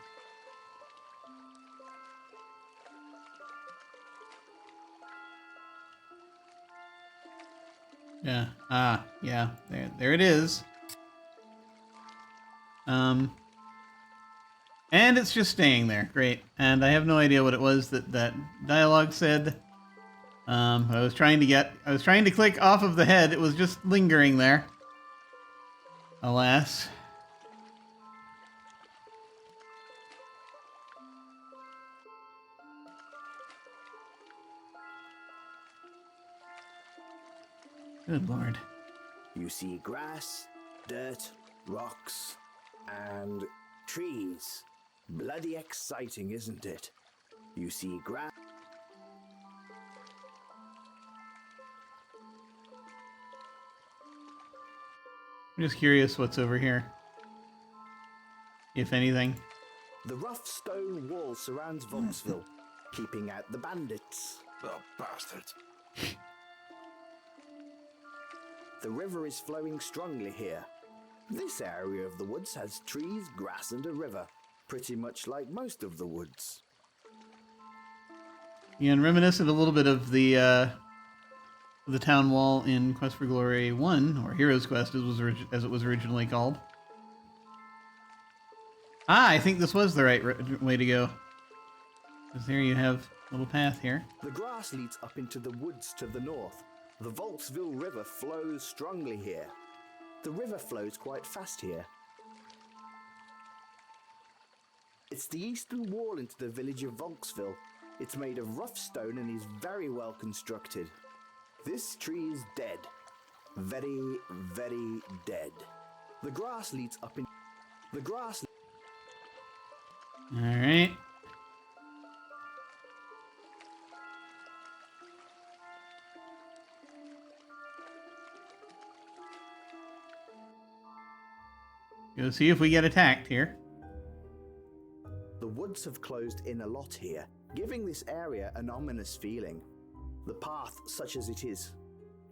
Speaker 1: Yeah. Ah, yeah. There it is. And it's just staying there. Great. And I have no idea what it was that dialogue said. I was trying to click off of the head. It was just lingering there. Alas. Good Lord.
Speaker 16: You see grass, dirt, rocks, and trees. Bloody exciting, isn't it? You see grass.
Speaker 1: I'm just curious what's over here. If anything.
Speaker 16: The rough stone wall surrounds Volksville, keeping out the bandits.
Speaker 4: Oh, bastards.
Speaker 16: The river is flowing strongly here. This area of the woods has trees, grass, and a river, pretty much like most of the woods.
Speaker 1: Yeah, and reminiscent a little bit of the town wall in Quest for Glory 1, or Hero's Quest as it was originally called. Ah, I think this was the right way to go. Because there you have a little path here.
Speaker 16: The grass leads up into the woods to the north. The Volksville River flows strongly here. The river flows quite fast here. It's the eastern wall into the village of Volksville. It's made of rough stone and is very well constructed.
Speaker 8: This tree is dead. Very, very dead. The grass leads up in... The grass...
Speaker 1: Alright. Go see if we get attacked here.
Speaker 8: The woods have closed in a lot here, giving this area an ominous feeling. The path, such as it is,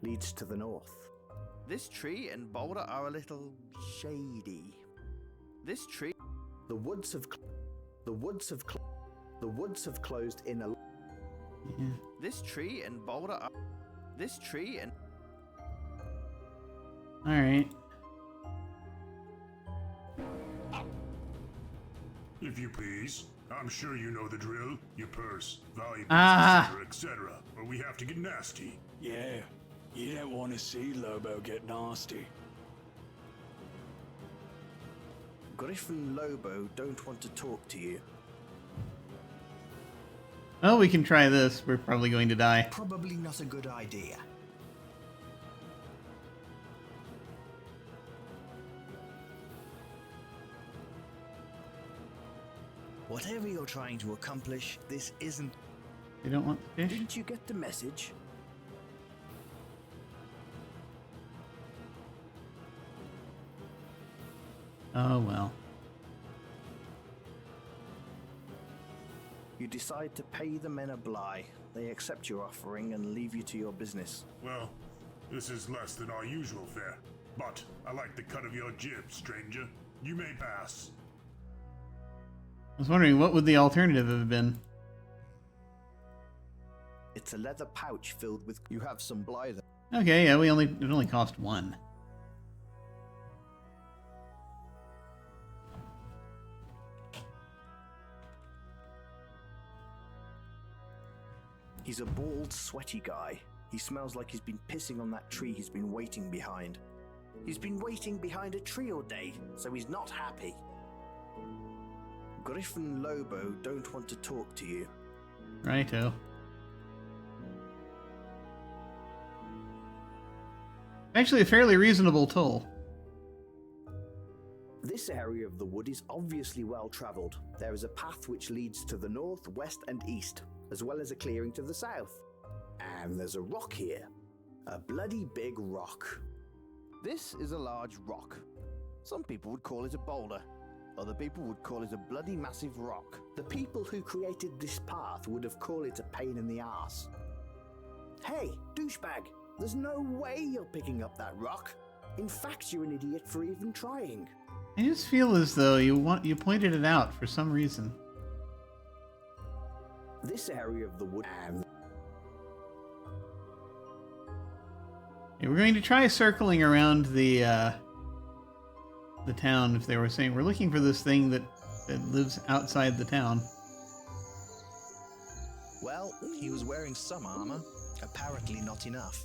Speaker 8: leads to the north.
Speaker 18: This tree and boulder are a little shady. This tree...
Speaker 8: The woods have closed in a...
Speaker 1: Yeah.
Speaker 18: This tree and boulder are... This tree and...
Speaker 1: Alright.
Speaker 3: If you please. I'm sure you know the drill. Your purse, valuables, etc. But we have to get nasty.
Speaker 12: Yeah, you don't want to see Lobo get nasty.
Speaker 8: Griffin Lobo don't want to talk to you.
Speaker 1: Well, we can try this. We're probably going to die.
Speaker 17: Probably not a good idea. Whatever you're trying to accomplish, this isn't...
Speaker 1: You don't want fish?
Speaker 8: Didn't you get the message?
Speaker 1: Oh, well.
Speaker 8: You decide to pay the men a bly. They accept your offering and leave you to your business.
Speaker 3: Well, this is less than our usual fare. But I like the cut of your jib, stranger. You may pass.
Speaker 1: I was wondering, what would the alternative have been?
Speaker 8: It's a leather pouch filled with...
Speaker 18: You have some bly there.
Speaker 1: Okay, yeah, it only cost one.
Speaker 8: He's a bald, sweaty guy. He smells like he's been pissing on that tree he's been waiting behind. He's been waiting behind a tree all day, so he's not happy. Griffin Lobo don't want to talk to you.
Speaker 1: Righto. Actually, a fairly reasonable toll.
Speaker 8: This area of the wood is obviously well travelled. There is a path which leads to the north, west and east, as well as a clearing to the south. And there's a rock here. A bloody big rock.
Speaker 18: This is a large rock. Some people would call it a boulder. Other people would call it a bloody massive rock.
Speaker 8: The people who created this path would have called it a pain in the arse. Hey, douchebag! There's no way you're picking up that rock. In fact, you're an idiot for even trying.
Speaker 1: I just feel as though you pointed it out for some reason.
Speaker 8: This area of the wood...
Speaker 1: Okay, we're going to try circling around the town. If they were saying we're looking for this thing that lives outside the town.
Speaker 17: Well, he was wearing some armor. Apparently not enough.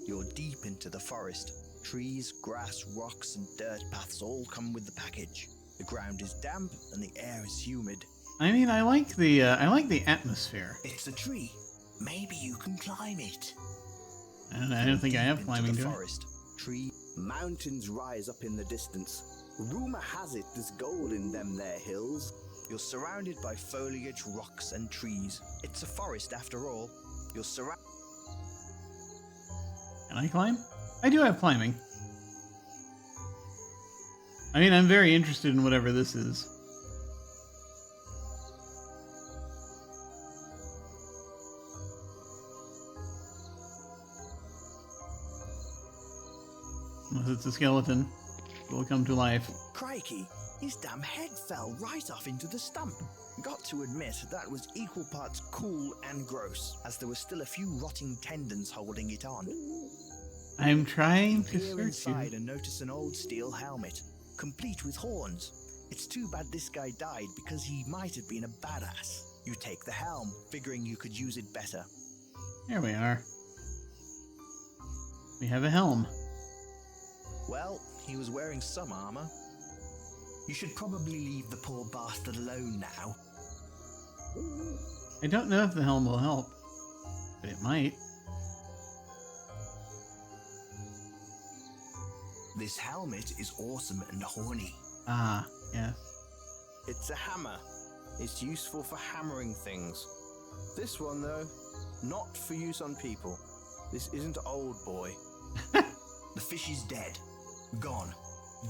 Speaker 17: You're deep into the forest. Trees, grass, rocks, and dirt paths all come with the package. The ground is damp and the air is humid.
Speaker 1: I mean, I like the atmosphere.
Speaker 17: It's a tree. Maybe you can climb it.
Speaker 1: I don't think I have climbing to it.
Speaker 17: Forest. Tree.
Speaker 8: Mountains rise up in the distance. Rumor has it there's gold in them there hills.
Speaker 17: You're surrounded by foliage, rocks, and trees. It's a forest after all. You're surrounded.
Speaker 1: Can I climb? I do have climbing. I mean, I'm very interested in whatever this is. Unless it's a skeleton, it will come to life.
Speaker 17: Crikey, his damn head fell right off into the stump. Got to admit, that was equal parts cool and gross, as there were still a few rotting tendons holding it on.
Speaker 1: I'm trying to
Speaker 17: Peer
Speaker 1: search
Speaker 17: inside
Speaker 1: you.
Speaker 17: and notice an old steel helmet, complete with horns. It's too bad this guy died because he might have been a badass. You take the helm, figuring you could use it better.
Speaker 1: There we are. We have a helm.
Speaker 17: Well, he was wearing some armor. You should probably leave the poor bastard alone now.
Speaker 1: I don't know if the helm will help, but it might.
Speaker 17: This helmet is awesome and horny.
Speaker 1: Ah, yes.
Speaker 8: It's a hammer. It's useful for hammering things. This one, though, not for use on people. This isn't old boy.
Speaker 17: The fish is dead. Gone.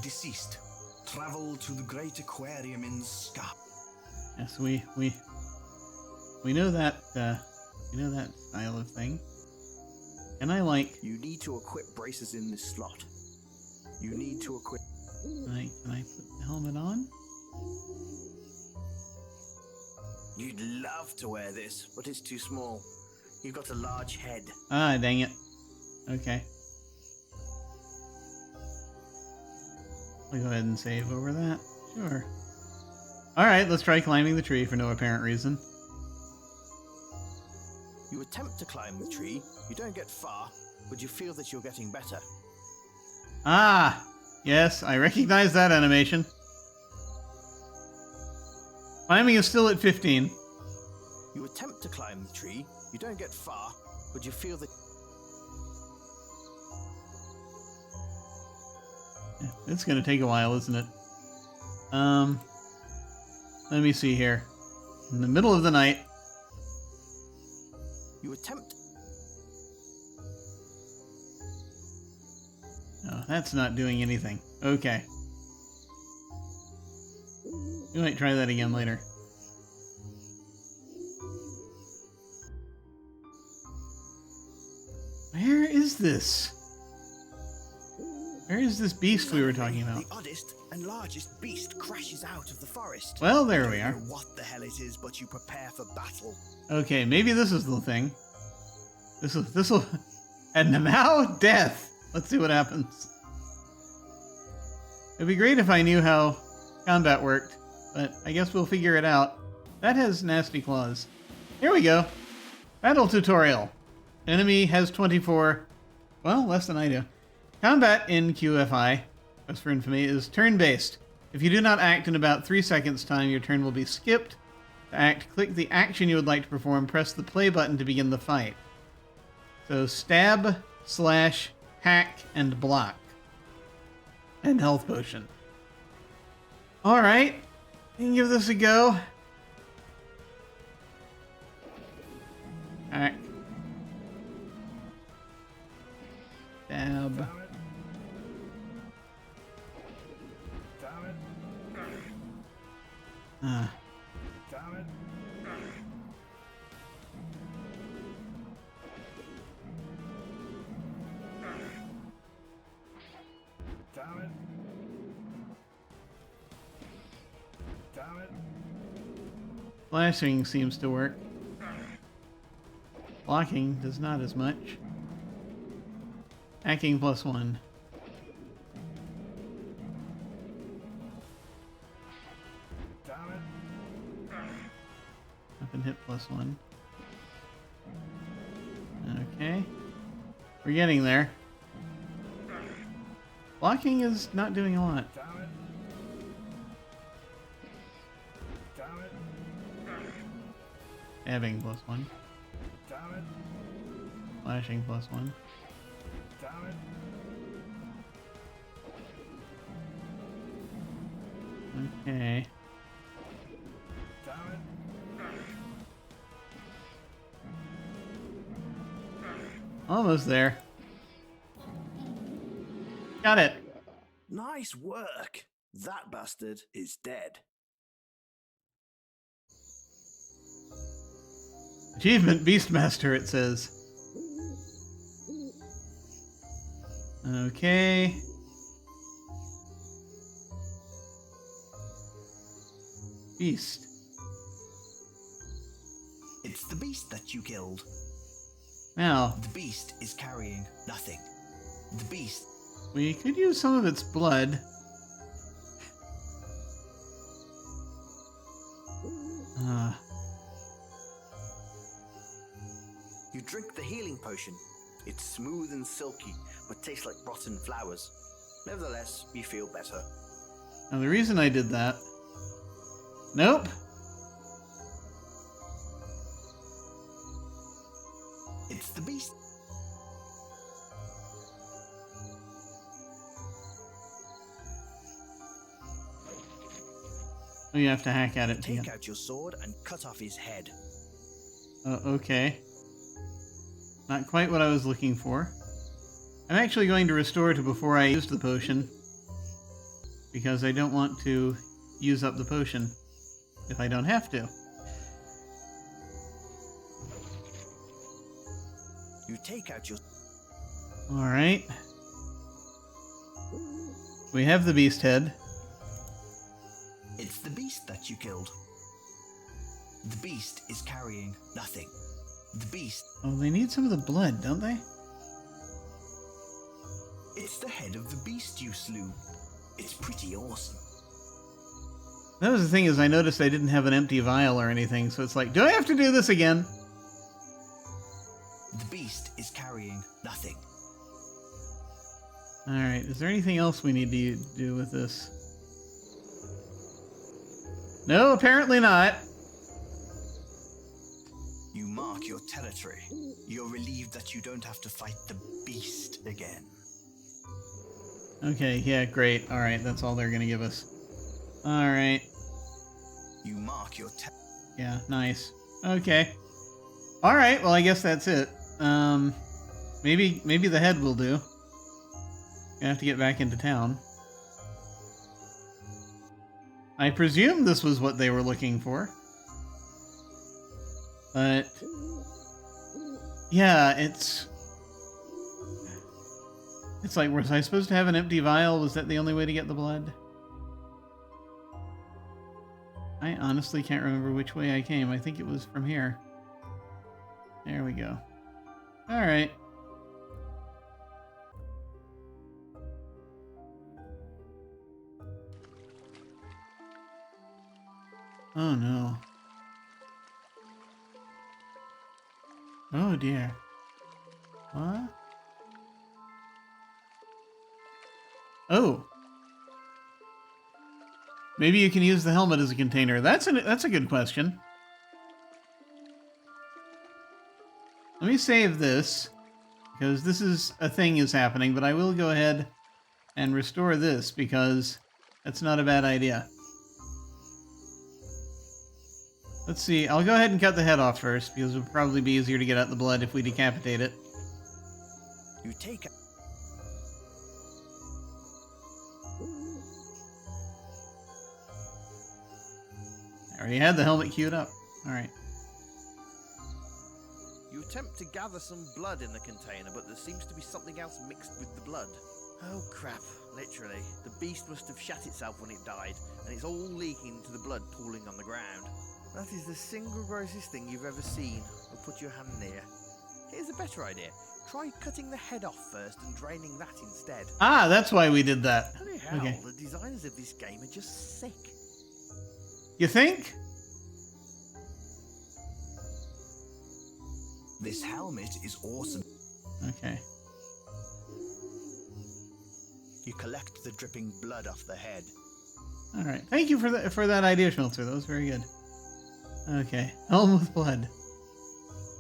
Speaker 17: Deceased. Travel to the great aquarium in Ska.
Speaker 1: Yes, we know that style of thing. And I like.
Speaker 8: You need to equip braces in this slot. You need to equip.
Speaker 1: Can I put the helmet on?
Speaker 8: You'd love to wear this, but it's too small. You've got a large head.
Speaker 1: Ah, dang it. Okay. I'll go ahead and save over that. Sure. Alright, let's try climbing the tree for no apparent reason.
Speaker 8: You attempt to climb the tree, you don't get far, but you feel that you're getting better.
Speaker 1: Ah! Yes, I recognize that animation. Climbing is still at 15.
Speaker 8: You attempt to climb the tree, you don't get far, but you feel that...
Speaker 1: It's gonna take a while, isn't it? Let me see here. In the middle of the night.
Speaker 8: You attempt...
Speaker 1: No, that's not doing anything. Okay. We might try that again later. Where is this? Where is this beast we were talking about?
Speaker 16: The oddest and largest beast crashes out of the forest.
Speaker 1: Well, there
Speaker 16: You
Speaker 1: we
Speaker 16: don't
Speaker 1: are.
Speaker 16: know what the hell it is, but you prepare for battle.
Speaker 1: Okay, maybe this is the thing. This'll and now death. Let's see what happens. It'd be great if I knew how combat worked, but I guess we'll figure it out. That has nasty claws. Here we go. Battle tutorial. Enemy has 24. Well, less than I do. Combat in QFI, as for Infamy, is turn-based. If you do not act in about 3 seconds' time, your turn will be skipped. To act, click the action you would like to perform, press the play button to begin the fight. So stab, slash, hack, and block. And health potion. Alright, we can give this a go. Hack. Stab. Slashing seems to work. Blocking does not as much. Hacking +1. Up and hit +1. Okay. We're getting there. Blocking is not doing a lot. Stabbing +1. Slashing +1. Okay. Almost there. Got it.
Speaker 8: Nice work. That bastard is dead.
Speaker 1: Achievement Beastmaster, it says. Okay. Beast.
Speaker 17: It's the beast that you killed.
Speaker 1: Now,
Speaker 17: The beast is carrying nothing. The beast.
Speaker 1: we could use some of its blood.
Speaker 8: You drink the healing potion. It's smooth and silky, but tastes like rotten flowers. Nevertheless, you feel better.
Speaker 1: Now, the reason I did that... Nope.
Speaker 17: It's the beast.
Speaker 1: Oh, you have to hack at it to
Speaker 17: Take
Speaker 1: get...
Speaker 17: out your sword and cut off his head.
Speaker 1: Okay. Not quite what I was looking for. I'm actually going to restore to before I use the potion, because I don't want to use up the potion if I don't have to.
Speaker 17: You take out your...
Speaker 1: Alright. We have the beast head.
Speaker 17: It's the beast that you killed. The beast is carrying nothing. The beast...
Speaker 1: Oh, they need some of the blood, don't they?
Speaker 17: It's the head of the beast you slew. It's pretty awesome.
Speaker 1: That was the thing, is I noticed I didn't have an empty vial or anything, so it's like, do I have to do this again?
Speaker 17: The beast is carrying nothing.
Speaker 1: Alright, is there anything else we need to do with this? No, apparently not.
Speaker 17: You mark your territory. You're relieved that you don't have to fight the beast again.
Speaker 1: Okay, yeah, great. Alright, that's all they're gonna give us. Alright.
Speaker 17: You mark your
Speaker 1: yeah, nice. Okay. Alright, well I guess that's it. Maybe the head will do. Gonna have to get back into town. I presume this was what they were looking for. But... yeah, it's like, was I supposed to have an empty vial? Was that the only way to get the blood? I honestly can't remember which way I came. I think it was from here. There we go. Alright. Oh no. Oh dear. What? Oh. Maybe you can use the helmet as a container. That's a good question. Let me save this, because this is a thing is happening, but I will go ahead and restore this, because that's not a bad idea. Let's see, I'll go ahead and cut the head off first, because it would probably be easier to get out the blood if we decapitate it.
Speaker 17: You take...
Speaker 1: I already had the helmet queued up. Alright.
Speaker 18: You attempt to gather some blood in the container, but there seems to be something else mixed with the blood. Oh crap, literally. The beast must have shat itself when it died, and it's all leaking into the blood pooling on the ground. That is the single grossest thing you've ever seen. Or put your hand near. Here's a better idea. Try cutting the head off first and draining that instead.
Speaker 1: Ah, that's why we did that.
Speaker 18: Holy hell,
Speaker 1: Okay.
Speaker 18: the designers of this game are just sick.
Speaker 1: You think?
Speaker 17: This helmet is awesome.
Speaker 1: Okay.
Speaker 17: You collect the dripping blood off the head.
Speaker 1: Alright. Thank you for that idea, Schmelzer. That was very good. Okay. Helm with blood.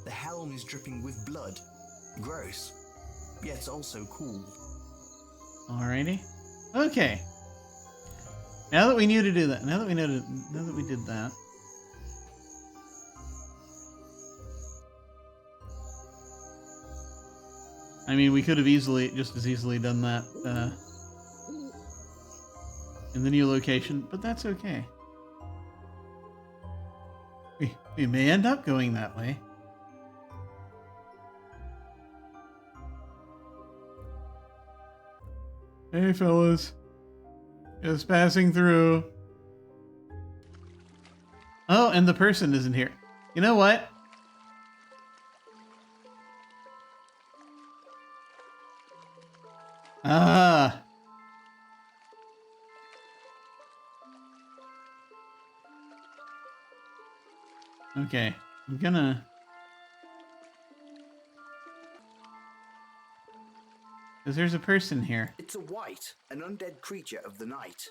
Speaker 17: The helm is dripping with blood. Gross. Yet also cool.
Speaker 1: Alrighty. Okay. Now that we knew to do that, now that we did that. I mean, we could have just as easily done that in the new location, but that's okay. We may end up going that way. Hey, fellas. Just passing through. Oh, and the person isn't here. You know what? Ah. Okay, I'm gonna... because there's a person here.
Speaker 8: It's a wight, an undead creature of the night.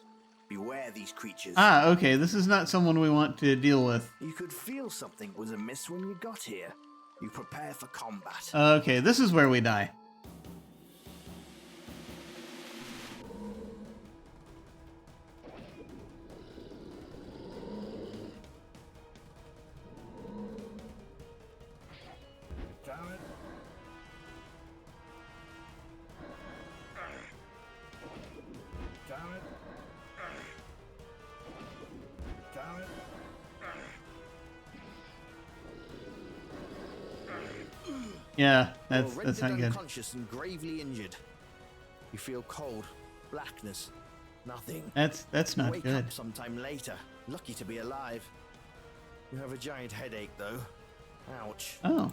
Speaker 8: Beware these creatures.
Speaker 1: Ah, okay, this is not someone we want to deal with.
Speaker 8: You could feel something was amiss when you got here. You prepare for combat.
Speaker 1: Okay, this is where we die. Yeah,
Speaker 8: You're
Speaker 1: that's
Speaker 8: rendered
Speaker 1: not good.
Speaker 8: unconscious and gravely injured. You feel cold, blackness, nothing.
Speaker 1: That's not
Speaker 8: Wake
Speaker 1: good.
Speaker 8: up sometime later, lucky to be alive. You have a giant headache though. Ouch.
Speaker 1: Oh.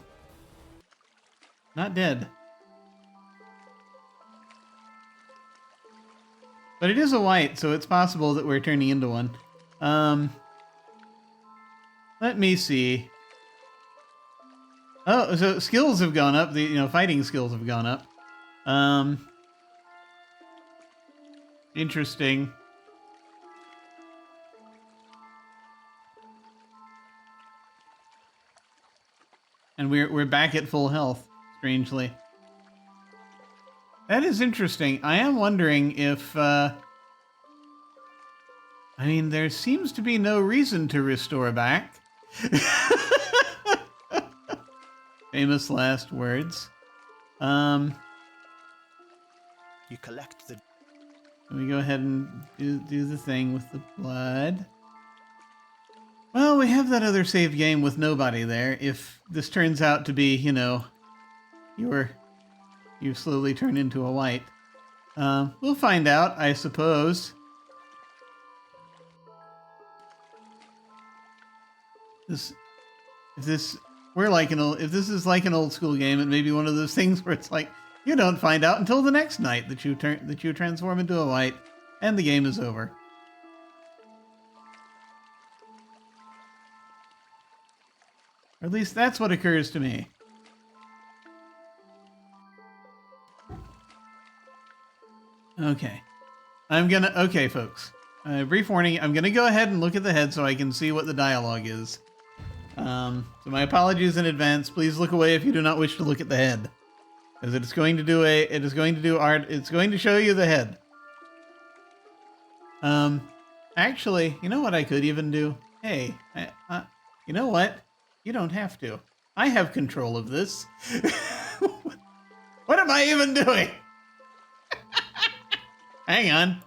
Speaker 1: Not dead. But it is a white, so it's possible that we're turning into one. Let me see. Oh, so skills have gone up. The fighting skills have gone up. Interesting. And we're back at full health, strangely. That is interesting. I am wondering if I mean, there seems to be no reason to restore back. Famous last words.
Speaker 8: You collect the...
Speaker 1: Let me go ahead and do the thing with the blood. Well, we have that other save game with nobody there. If this turns out to be, you slowly turn into a white. We'll find out, I suppose. If this is like an old school game, it may be one of those things where it's like you don't find out until the next night that you transform into a white, and the game is over. Or at least that's what occurs to me. Okay. Okay, folks. Brief warning, I'm gonna go ahead and look at the head so I can see what the dialogue is. So my apologies in advance. Please look away if you do not wish to look at the head. Because it's going to show you the head. Actually, you know what I could even do? Hey, you know what? You don't have to. I have control of this. What am I even doing? Hang on.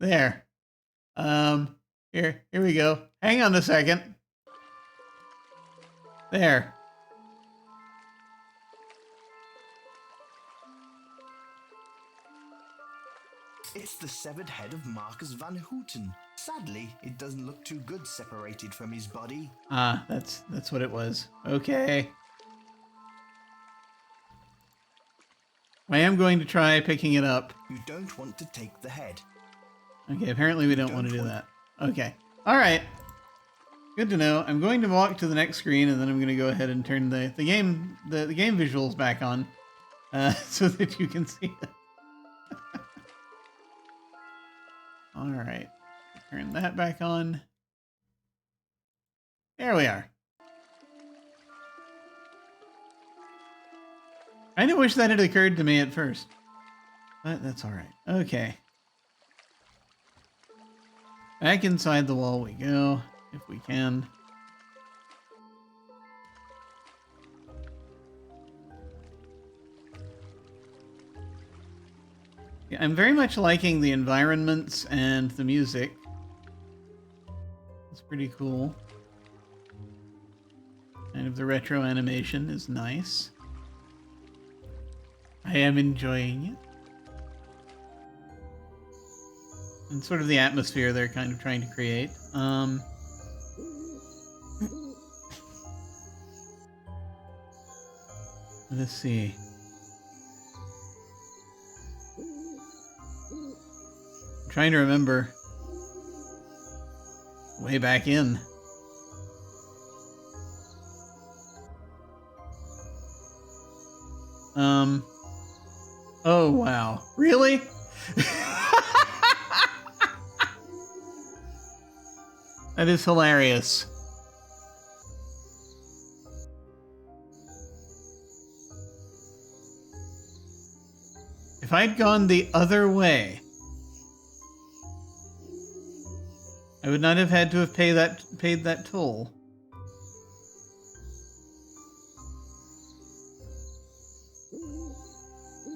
Speaker 1: There. Here we go. Hang on a second. There.
Speaker 17: It's the severed head of Marcus van Houten. Sadly, it doesn't look too good separated from his body.
Speaker 1: Ah, that's what it was. Okay. I am going to try picking it up.
Speaker 17: You don't want to take the head.
Speaker 1: Okay, apparently we don't want to do that. Okay. All right. Good to know. I'm going to walk to the next screen, and then I'm going to go ahead and turn the game visuals back on, so that you can see it. All right. Turn that back on. There we are. I kind of wish that had occurred to me at first, but that's all right. Okay. Back inside the wall we go, if we can. Yeah, I'm very much liking the environments and the music. It's pretty cool. Kind of the retro animation is nice. I am enjoying it. And sort of the atmosphere they're kind of trying to create. Let's see. I'm trying to remember. Way back in. Oh, wow. Really? That is hilarious. If I'd gone the other way, I would not have had to have paid that toll.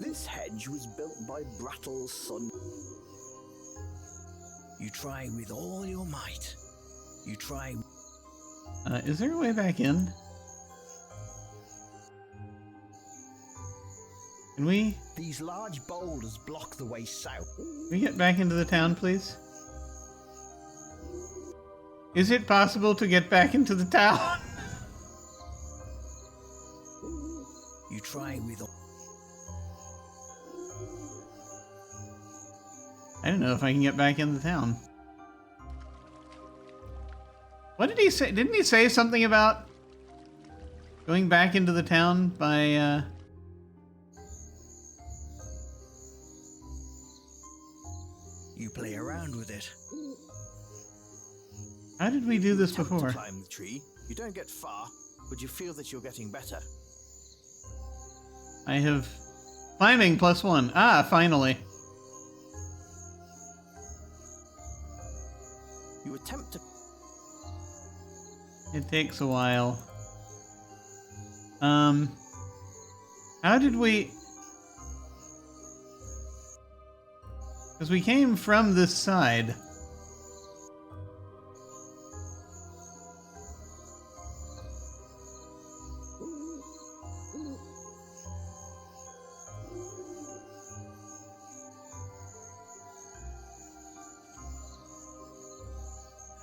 Speaker 8: This hedge was built by Brattle's son.
Speaker 17: You try with all your might. You try...
Speaker 1: Is there a way back in? Can we
Speaker 17: These large boulders block the way south.
Speaker 1: get back into the town, please? Is it possible to get back into the town?
Speaker 17: You try with all.
Speaker 1: I don't know if I can get back in the town. What did he say? Didn't he say something about going back into the town by,
Speaker 17: You play around with it.
Speaker 1: How did we do this
Speaker 17: Attempt
Speaker 1: before?
Speaker 17: To climb the tree. You don't get far, but you feel that you're getting better.
Speaker 1: I have climbing +1. Ah, finally.
Speaker 17: You attempt to.
Speaker 1: It takes a while. How did we... Because we came from this side.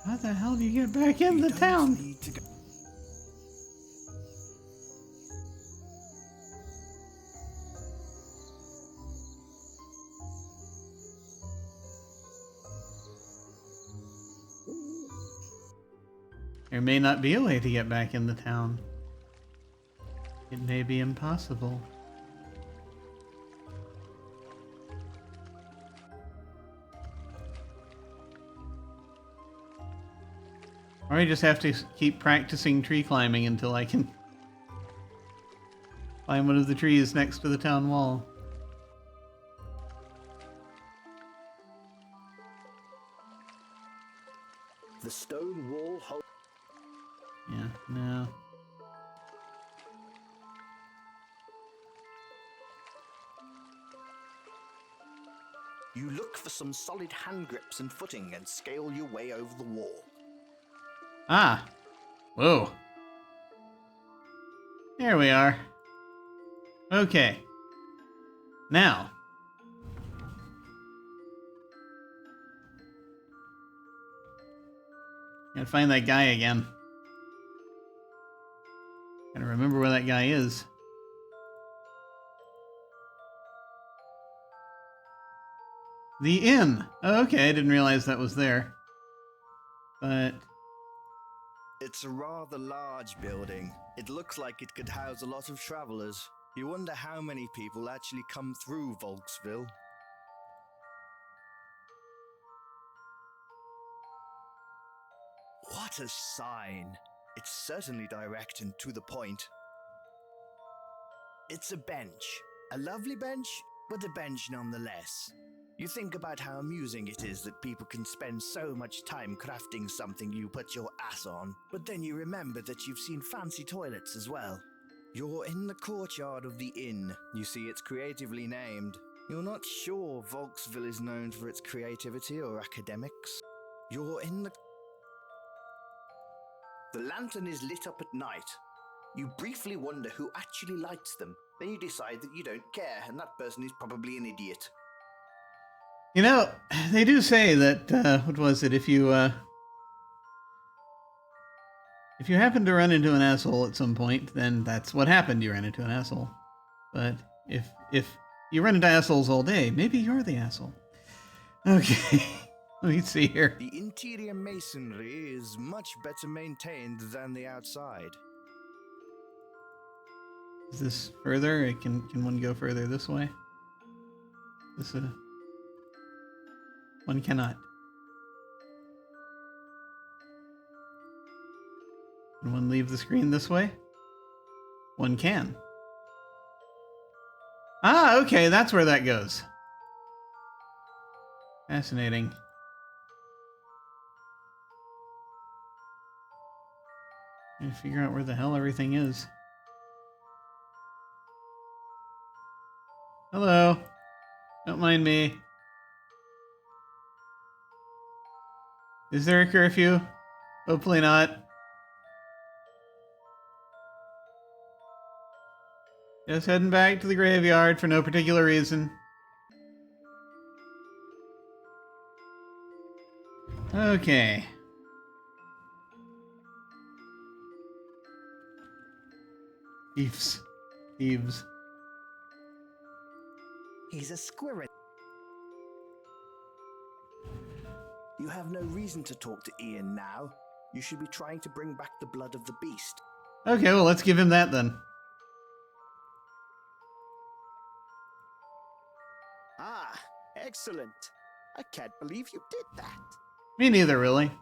Speaker 1: How the hell do you get back in the town? There may not be a way to get back in the town. It may be impossible. Or I just have to keep practicing tree climbing until I can climb one of the trees next to the town wall.
Speaker 8: The stone wall holds.
Speaker 1: Yeah, no.
Speaker 8: You look for some solid hand grips and footing and scale your way over the wall.
Speaker 1: Ah! Whoa. There we are. Okay. Now. Gotta find that guy again. Gotta remember where that guy is. The inn! Oh, okay, I didn't realize that was there. But...
Speaker 8: It's a rather large building. It looks like it could house a lot of travelers. You wonder how many people actually come through Volksville. What a sign! It's certainly direct and to the point. It's a bench. A lovely bench, but a bench nonetheless. You think about how amusing it is that people can spend so much time crafting something you put your ass on, but then you remember that you've seen fancy toilets as well. You're in the courtyard of the inn. You see it's creatively named. You're not sure Volksville is known for its creativity or academics. You're in the... The lantern is lit up at night. You briefly wonder who actually lights them. Then you decide that you don't care, and that person is probably an idiot.
Speaker 1: You know, they do say that, what was it, if you happen to run into an asshole at some point, then that's what happened, you ran into an asshole. But if you run into assholes all day, maybe you're the asshole. Okay, let me see here.
Speaker 8: The interior masonry is much better maintained than the outside.
Speaker 1: Is this further? Can one go further this way? This one cannot. Can one leave the screen this way? One can. Ah, okay, that's where that goes. Fascinating. Trying to figure out where the hell everything is. Hello. Don't mind me. Is there a curfew? Hopefully not. Just heading back to the graveyard for no particular reason. Okay. Thieves. Thieves.
Speaker 16: He's a squirrel. You have no reason to talk to Ian now. You should be trying to bring back the blood of the beast.
Speaker 1: Okay, well, let's give him that then.
Speaker 16: Ah, excellent. I can't believe you did that.
Speaker 1: Me neither, really.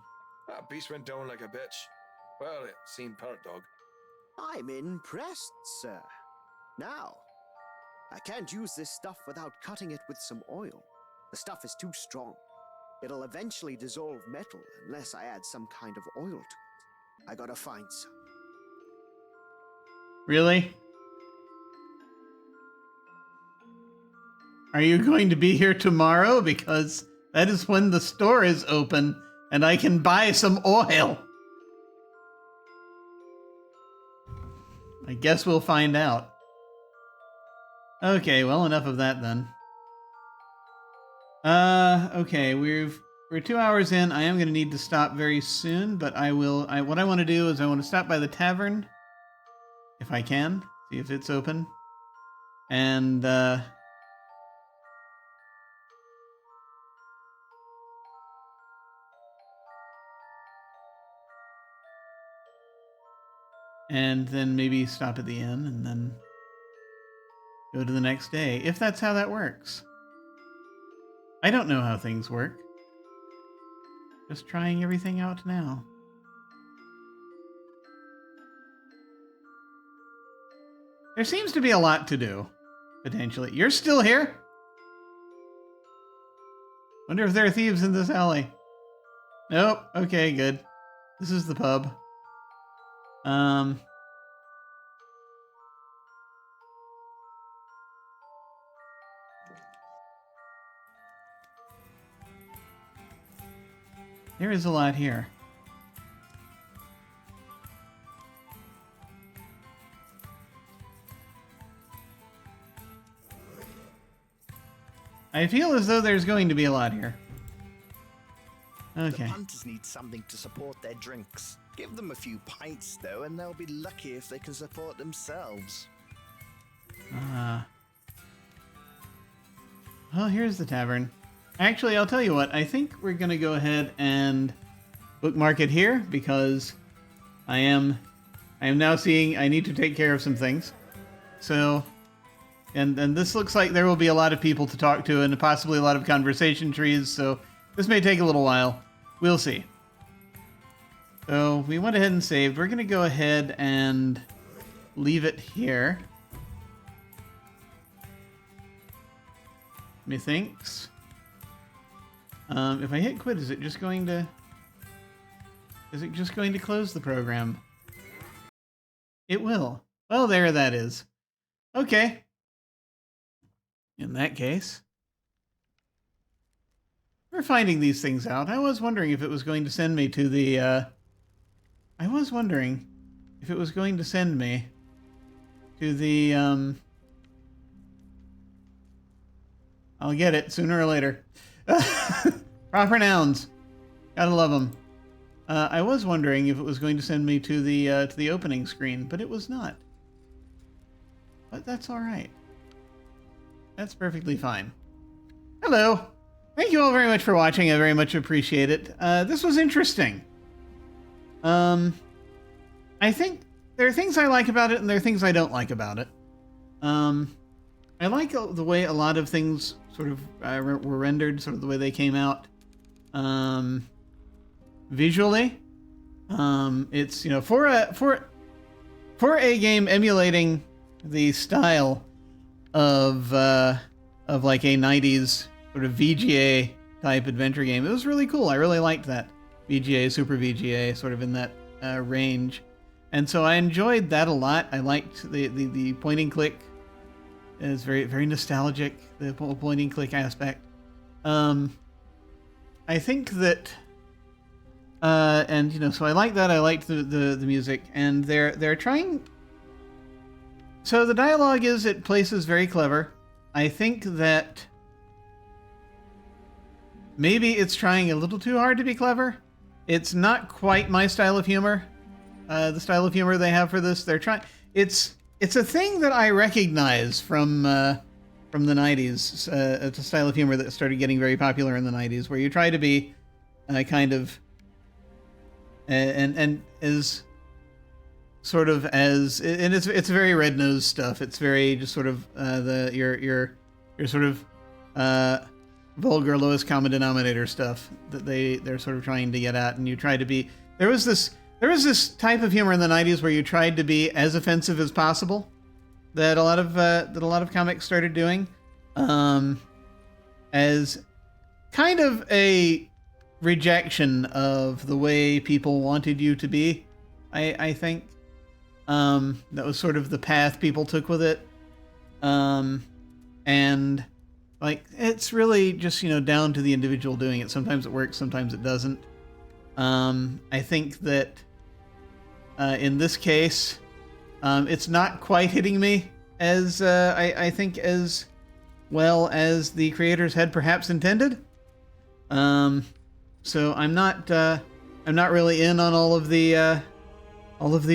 Speaker 4: That beast went down like a bitch. Well, it seemed part dog.
Speaker 16: I'm impressed, sir. Now, I can't use this stuff without cutting it with some oil. The stuff is too strong. It'll eventually dissolve metal unless I add some kind of oil to it. I gotta find some.
Speaker 1: Really? Are you going to be here tomorrow? Because that is when the store is open and I can buy some oil. I guess we'll find out. Okay, well, enough of that then. Okay, we're 2 hours in. I am going to need to stop very soon, but what I want to do is I want to stop by the tavern, if I can, see if it's open. And, then maybe stop at the inn and then go to the next day, if that's how that works. I don't know how things work. Just trying everything out now. There seems to be a lot to do, potentially. You're still here? Wonder if there are thieves in this alley. Nope. Okay, good. This is the pub. There is a lot here. I feel as though there's going to be a lot here. Okay.
Speaker 17: The punters need something to support their drinks. Give them a few pints, though, and they'll be lucky if they can support themselves.
Speaker 1: Well, here's the tavern. Actually, I'll tell you what. I think we're going to go ahead and bookmark it here because I am now seeing I need to take care of some things. So, and this looks like there will be a lot of people to talk to and possibly a lot of conversation trees. So this may take a little while. We'll see. So we went ahead and saved. We're going to go ahead and leave it here. Methinks. If I hit quit, is it just going to close the program? It will. Well, there that is. Okay. In that case, we're finding these things out. I was wondering if it was going to send me to the, I'll get it sooner or later. Proper nouns. Gotta love them. I was wondering if it was going to send me to the opening screen, but it was not. But that's all right. That's perfectly fine. Hello. Thank you all very much for watching. I very much appreciate it. This was interesting. I think there are things I like about it, and there are things I don't like about it. I like the way a lot of things sort of were rendered, sort of the way they came out. Visually, it's, you know, for a game emulating the style of like a 90s sort of VGA type adventure game. It was really cool. I really liked that VGA, Super VGA, sort of in that range, and so I enjoyed that a lot. I liked the point and click. It's very, very nostalgic, the point and click aspect. I think that, and you know, so I like that. I liked the music, and they're trying. So the dialogue is at places very clever. I think that maybe it's trying a little too hard to be clever. It's not quite my style of humor. The style of humor they have for this, they're trying. It's a thing that I recognize from the 90s. It's a style of humor that started getting very popular in the 90s, where you try to be kind of and as sort of as, and it's very red-nosed stuff. It's very just sort of your sort of vulgar lowest common denominator stuff that they're sort of trying to get at, and you try to be. There was this type of humor in the 90s where you tried to be as offensive as possible, that a lot of comics started doing, as kind of a rejection of the way people wanted you to be. I think that was sort of the path people took with it, and like it's really just down to the individual doing it. Sometimes it works, sometimes it doesn't. I think that in this case, it's not quite hitting me as I think as well as the creators had perhaps intended. So I'm not really in on all of the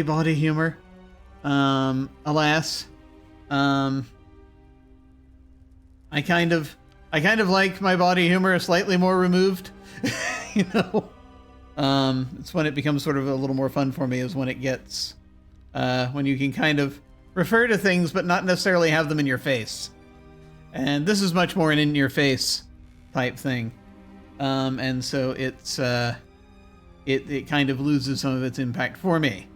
Speaker 1: body humor. Alas, I kind of like my body humor slightly more removed. It's when it becomes sort of a little more fun for me, is when it gets when you can kind of refer to things but not necessarily have them in your face. And this is much more an in your face type thing. And so it's it kind of loses some of its impact for me.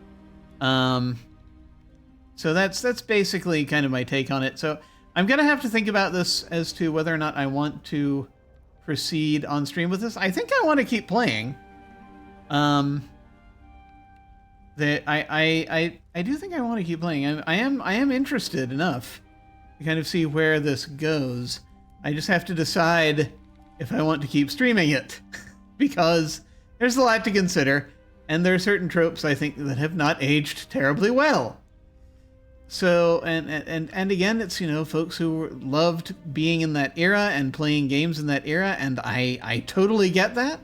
Speaker 1: So that's basically kind of my take on it. So I'm gonna have to think about this as to whether or not I want to proceed on stream with this. I think I want to keep playing. That I do think I want to keep playing. I am interested enough to kind of see where this goes. I just have to decide if I want to keep streaming it, because there's a lot to consider, and there are certain tropes I think that have not aged terribly well. So, and again, it's folks who loved being in that era and playing games in that era, and I totally get that.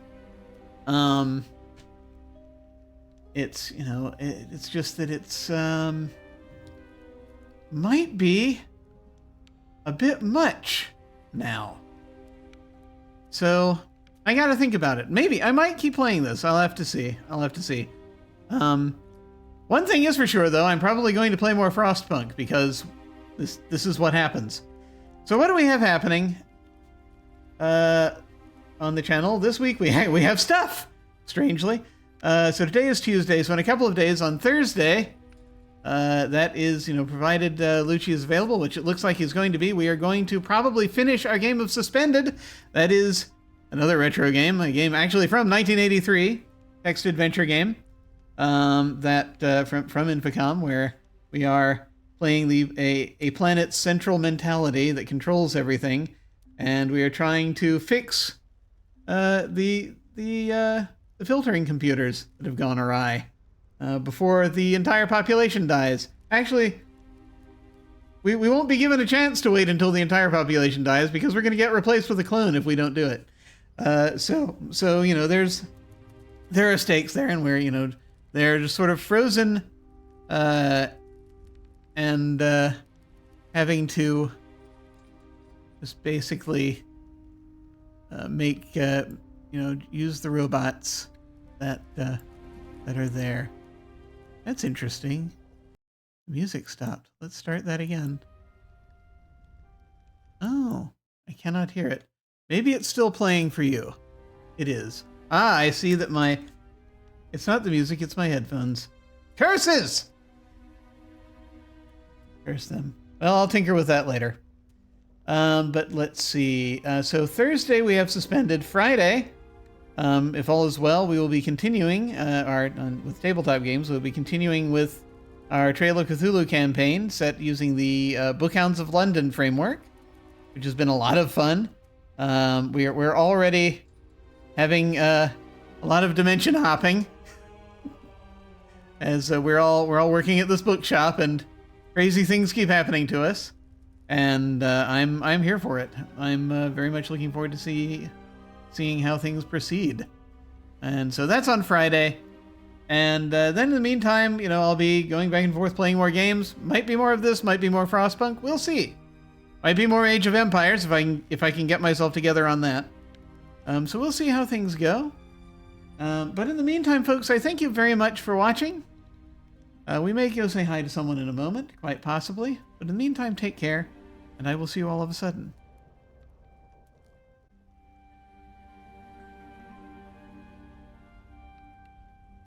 Speaker 1: It's it's just that it's might be a bit much now. So I got to think about it. Maybe I might keep playing this. I'll have to see. One thing is for sure, though, I'm probably going to play more Frostpunk, because this is what happens. So what do we have happening on the channel this week? We have stuff, strangely. So today is Tuesday, so in a couple of days on Thursday, that is, provided Lucci is available, which it looks like he's going to be, we are going to probably finish our game of Suspended. That is another retro game, a game actually from 1983, text adventure game, that from Infocom, where we are playing a planet's central mentality that controls everything, and we are trying to fix the filtering computers that have gone awry before the entire population dies. Actually, we won't be given a chance to wait until the entire population dies, because we're going to get replaced with a clone if we don't do it. So there are stakes there, and we're they're just sort of frozen, and having to just basically make use the robots that are there. That's interesting. Music stopped. Let's start that again. Oh, I cannot hear it. Maybe it's still playing for you. It is. Ah, I see that it's not the music, it's my headphones. Curses! Curse them. Well, I'll tinker with that later. But let's see. So Thursday we have Suspended. Friday, if all is well, we will be continuing with Tabletop Games. We'll be continuing with our Trail of Cthulhu campaign set using the Bookhounds of London framework, which has been a lot of fun. We're already having a lot of dimension hopping, as we're all working at this bookshop, and crazy things keep happening to us, and I'm here for it. I'm very much looking forward to seeing how things proceed. And so that's on Friday. And then in the meantime, I'll be going back and forth playing more games. Might be more of this, might be more Frostpunk. We'll see. Might be more Age of Empires if I can get myself together on that. So we'll see how things go. But in the meantime, folks, I thank you very much for watching. We may go say hi to someone in a moment, quite possibly. But in the meantime, take care, and I will see you all of a sudden.